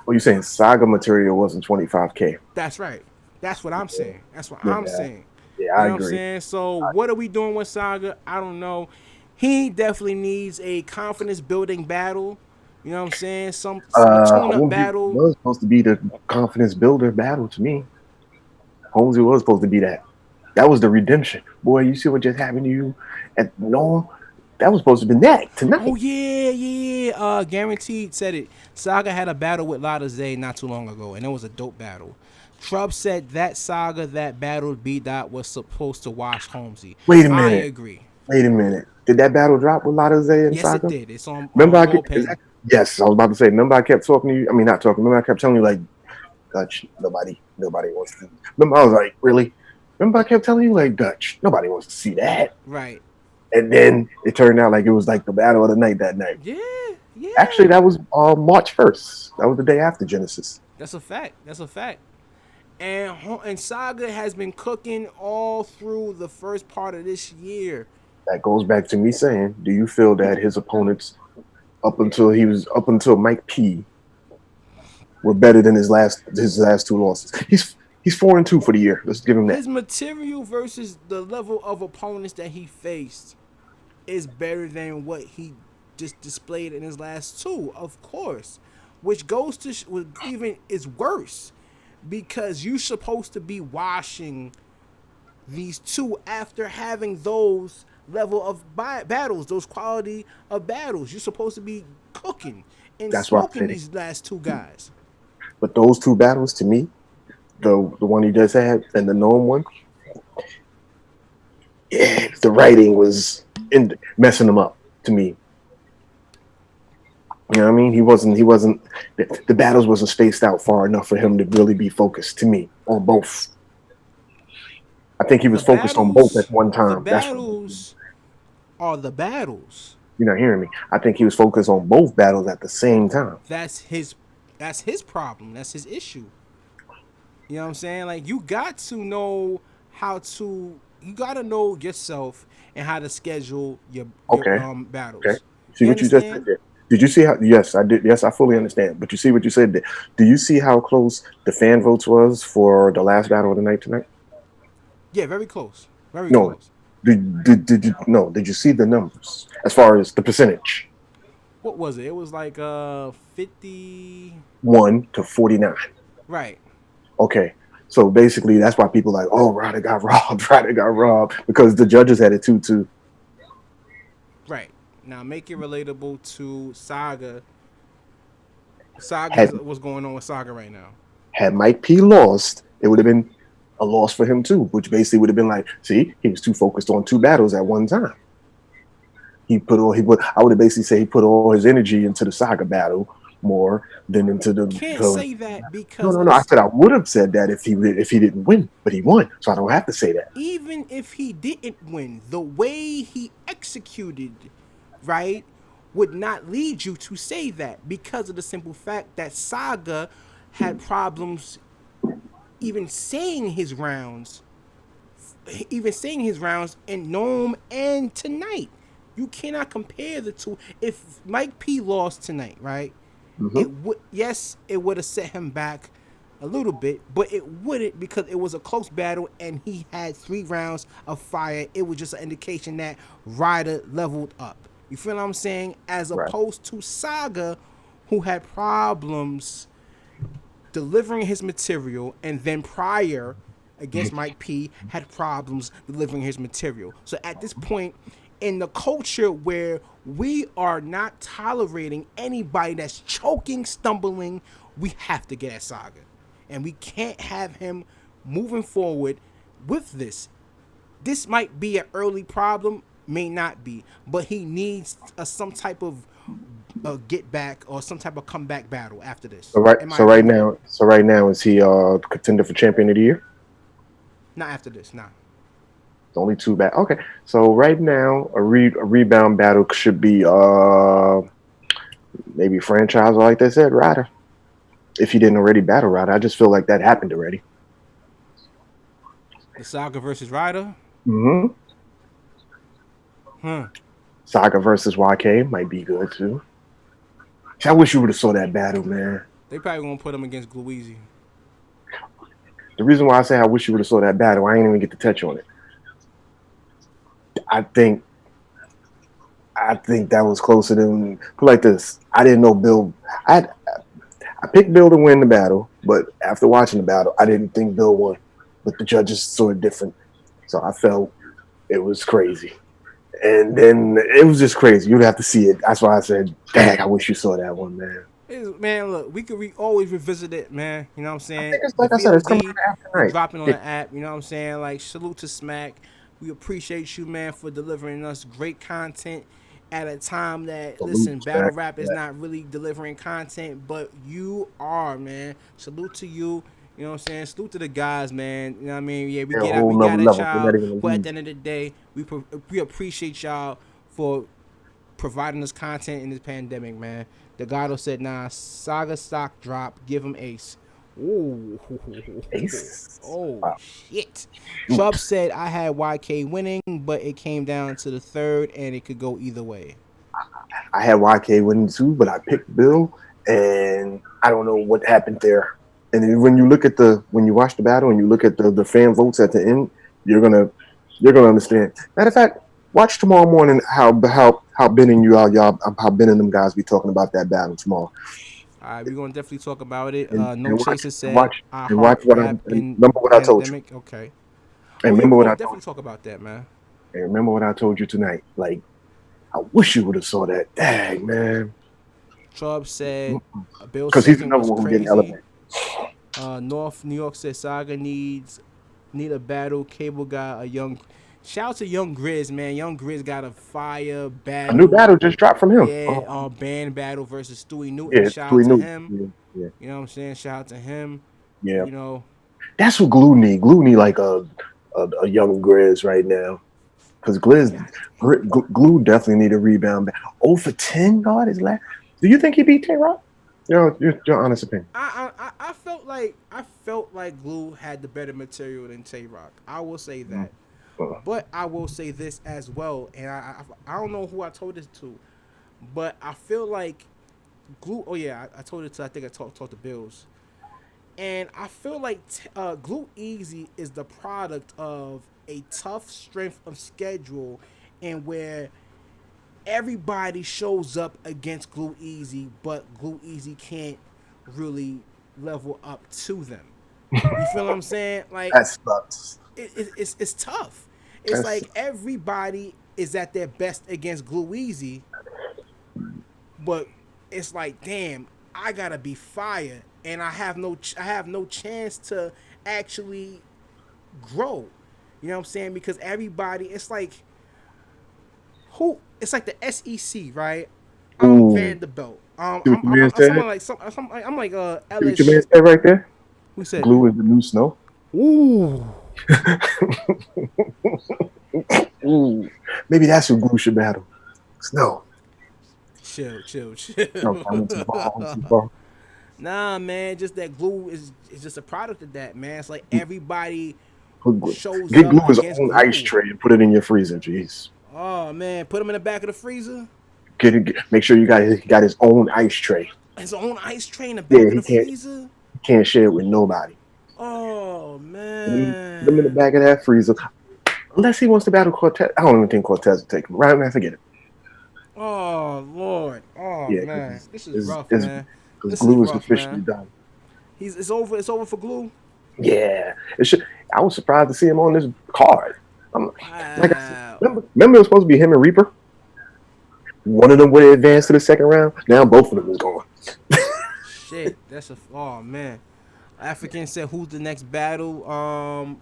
Well, you saying Saga material wasn't 25K? That's right. That's what I'm saying. I'm saying. Yeah, I agree. What I'm saying? So what are we doing with Saga? I don't know. He definitely needs a confidence building battle. You know what I'm saying? Some tune-up battle. Was supposed to be the confidence builder battle to me. Homesie was supposed to be that. That was the redemption. Boy, you see what just happened to you at no. That was supposed to be that tonight. Oh yeah. Guaranteed said it. Saga had a battle with Lada Zay not too long ago, and it was a dope battle. Trub said that Saga that battled B Dot was supposed to wash Homesie. Wait a minute. I agree. Wait a minute. Did that battle drop with Lada Zay and Saga? Yes, it did. It's on. Remember, yes, I was about to say. Remember, I kept talking to you. I mean, not talking. Remember, I kept telling you like, Dutch, nobody wants to. Remember, I was like, really? Remember, I kept telling you like, Dutch, nobody wants to see that. Right. And then it turned out like it was like the battle of the night that night. Yeah. Actually, that was March 1st. That was the day after Genesis. That's a fact. And Saga has been cooking all through the first part of this year. That goes back to me saying, do you feel that his opponents up until Mike P were better than his last two losses? He's 4-2 for the year. Let's give him that. His material versus the level of opponents that he faced is better than what he just displayed in his last two, of course. Which goes to even is worse, because you're supposed to be washing these two after having those level of battles, those quality of battles. You're supposed to be cooking and smoking these last two guys. But those two battles, to me, the one he just had and the Gnome one, yeah, the writing was messing him up to me. You know what I mean? He wasn't. The battles wasn't spaced out far enough for him to really be focused. To me, on both. I think he was focused on both at one time. The battles are the battles. You're not hearing me. I think he was focused on both battles at the same time. That's his problem. That's his issue. You know what I'm saying? Like, you got to know you got to know yourself and how to schedule your battles. Okay. See what you just said there? Did you see how? Yes, I did. Yes, I fully understand. But you see what you said there? Do you see how close the fan votes was for the last battle of the night tonight? Yeah, very close. Very close. Did you see the numbers as far as the percentage? What was it? It was like 51 to 49. Right. Okay. So basically, that's why people are like, oh, Ryder got robbed, because the judges had it 2-2. Right. Now make it relatable to Saga. What's going on with Saga right now? Had Mike P lost, it would have been a loss for him too, which basically would have been like, see, he was too focused on two battles at one time. I would basically say he put all his energy into the Saga battle more than into the. Can't say that because no. I said I would have said that if he didn't win, but he won, so I don't have to say that. Even if he didn't win, the way he executed, right, would not lead you to say that, because of the simple fact that Saga had problems even saying his rounds in Gnome and tonight. You cannot compare the two. If Mike P lost tonight, right, it would have set him back a little bit, but it wouldn't, because it was a close battle and he had 3 rounds of fire. It was just an indication that Ryder leveled up. You feel what I'm saying? As opposed to Saga, who had problems delivering his material, and then prior against Mike P had problems delivering his material. So at this point, in the culture where we are not tolerating anybody that's choking, stumbling, we have to get at Saga. And we can't have him moving forward with this. This might be an early problem, may not be, but he needs some type of get back or some type of comeback battle after this. So right now, is he contender for champion of the year? Not after this, nah. It's only 2 back. Okay, so right now a rebound battle should be maybe franchise, or like they said, Ryder. If he didn't already battle Ryder, I just feel like that happened already. The Saga versus Ryder. Mm-hmm. Saga versus YK might be good too. I wish you would have saw that battle, man. They probably gonna put him against Glue Easy. The reason why I say I wish you would have saw that battle, I ain't even get to touch on it. I think that was closer than, put like this. I didn't know Bill. I picked Bill to win the battle, but after watching the battle, I didn't think Bill won. But the judges saw it different, so I felt it was crazy. And then it was just crazy. You'd have to see it. That's why I said, dang, I wish you saw that one, man. Man, look, we could always revisit it, man. You know what I'm saying? Like I said, it's coming after night. Dropping on the app. You know what I'm saying? Like, salute to Smack. We appreciate you, man, for delivering us great content at a time that, listen, battle rap is not really delivering content, but you are, man. Salute to you. You know what I'm saying? Salute to the guys, man. You know what I mean? Yeah, we got at y'all. But at the end of the day, we appreciate y'all for providing us content in this pandemic, man. The Gato said, nah, Saga stock drop, give him ace. Ooh. Ace? Oh, wow. Shit. Chubb said, I had YK winning, but it came down to the third, and it could go either way. I had YK winning too, but I picked Bill, and I don't know what happened there. And when you watch the battle and you look at the fan votes at the end, you're gonna understand. Matter of fact, watch tomorrow morning how Ben and how Ben and them guys be talking about that battle tomorrow. All right, we're gonna definitely talk about it. Chaser said, remember what I told you. Okay. And remember what I definitely talk about that, man. And remember what I told you tonight. Like, I wish you would have saw that. Dang, man. Chubb said, Bill because he's another one who didn't elevate. North New York said Saga need a battle. Cable got a young. Shout out to Young Grizz, man. Young Grizz got a fire battle. A new battle just dropped from him. Yeah, band battle versus Stewie Newton. Yeah, shout out to him. Yeah. You know what I'm saying? Shout out to him. Yeah. You know. That's what Glue need. Glue need like a Young Grizz right now. Because Glue definitely need a rebound. 0 for 10, God, is last. Do you think he beat Tay-Rock? Your honest opinion. I felt like Glue had the better material than Tay-Rock. I will say that. But I will say this as well, and I don't know who I told this to, but I feel like Glue. Oh yeah, I told it to. I think I talked to Bills, and I feel like Glue Easy is the product of a tough strength of schedule, and where everybody shows up against Glue Easy, but Glue Easy can't really level up to them. You feel what I'm saying? Like that sucks. It's tough. It's like everybody is at their best against Glue Easy, but it's like, damn, I gotta be fire, and I have no chance to actually grow. You know what I'm saying? Because everybody, it's like it's like the SEC, right? I'm Vanderbilt. I'm like LSU. What your man said right there? Who said Glue is the new snow? Ooh. Ooh. Maybe that's who Glue should battle. Snow. Chill. No, nah, man, just that Glue is just a product of that, man. It's like everybody shows Get up Glue his own Glue. ice tray and put it in your freezer, jeez. Oh man, put him in the back of the freezer. Make sure he got his own ice tray. His own ice tray in the back of the freezer? He can't share it with nobody. Oh man. Put him in the back of that freezer. Unless he wants to battle Cortez. I don't even think Cortez will take him. Right, man, forget it. Oh Lord. Oh yeah, man. This is rough, man. Because Glue is officially done. It's over for Glue? Yeah. I was surprised to see him on this card. Like I said, Wow. remember it was supposed to be him and Reaper. One of them would advance to the second round. Now both of them is gone. Shit, that's a oh man. African said, "Who's the next battle?"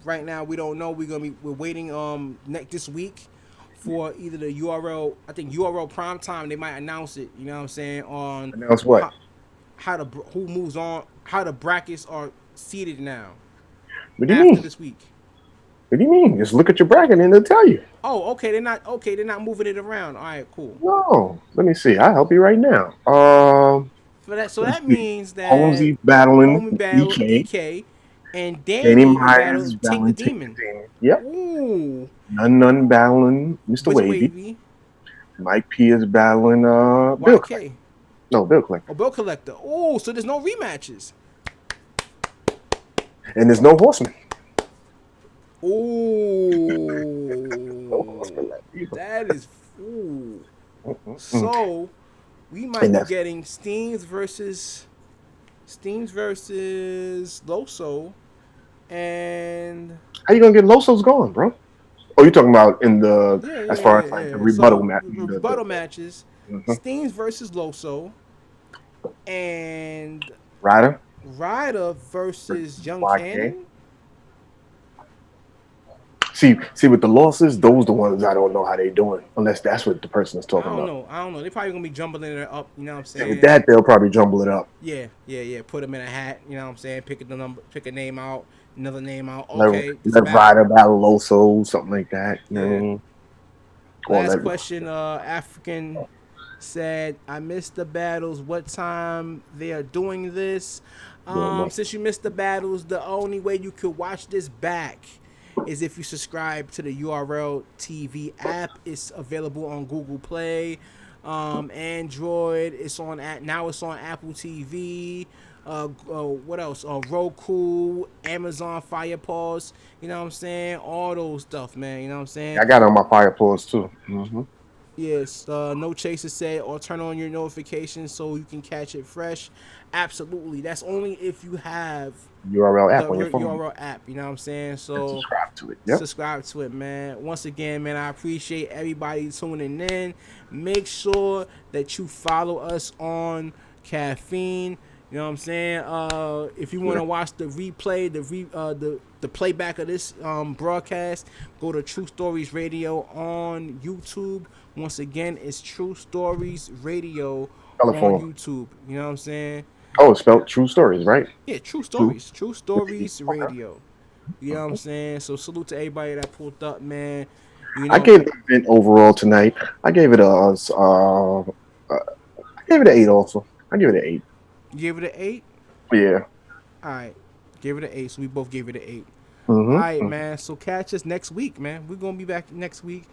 Right now we don't know. We're waiting next this week for either the URL. I think URL Prime Time. They might announce it. You know what I'm saying on Announce what? how the who moves on, how the brackets are seated now What do you after mean? this week. What do you mean? Just look at your bracket and they'll tell you. Oh, okay. They're not moving it around. All right, cool. No, let me see. I'll help you right now. So Let's that see. means that Holmesy battling Homie battle DK. DK and Danny Danny will Myers battle is Take the battling Take the Demon. Demon. Yep. Ooh, None battling Mr. which Wavy. wavy? Mike P is battling Bill Collector. YK. No, Bill Collector. Oh, Bill Collector. Oh, so there's no rematches. And there's no Horseman. No Horseman Oh, left either. that is. Ooh. Mm-mm-mm. So we might be getting Steams versus Loso, and How you gonna get Loso's going, bro? Oh, you're talking about in the as far as like the rebuttal So match. rebuttal matches. Mm-hmm. Steams versus Loso, and Ryder versus Young YK. Cannon. See, with the losses, those the ones I don't know how they doing, unless that's what the person is talking I about. don't know. They're probably gonna be jumbling it up. You know what I'm saying? And with that, they'll probably jumble it up. Yeah. Put them in a hat. You know what I'm saying? Pick a name out, another name out. Okay. Let Ryder battle Loso, something like that. You know what I mean? Last question. African said, "I missed the battles. What time they are doing this? Since you missed the battles, the only way you could watch this back is if you subscribe to the Urltv app. It's available on Google Play, Android. It's on now. It's on Apple TV. What else? Roku, Amazon Fire Pause. You know what I'm saying? All those stuff, man. You know what I'm saying? I got it on my Fire Pause too. Mm-hmm. Yes, No Chaser said, or turn on your notifications so you can catch it fresh. Absolutely. That's only if you have URL app the on your phone. URL app, you know what I'm saying? So subscribe to it. Yep. Subscribe to it, man. Once again, man, I appreciate everybody tuning in. Make sure that you follow us on Caffeine. You know what I'm saying? If you want to watch the replay, the playback of this broadcast, go to True Stories Radio on YouTube. Once again, it's True Stories Radio on YouTube. You know what I'm saying? Oh, it's spelled True Stories, right? Yeah, True Stories. True Stories Radio. You know what I'm saying? So salute to everybody that pulled up, man. You know, I gave the event overall tonight. I gave it an 8 also. I give it an 8. You gave it an 8? Yeah. All right. Gave it an 8. So we both gave it an 8. Mm-hmm. All right, man. So catch us next week, man. We're going to be back next week.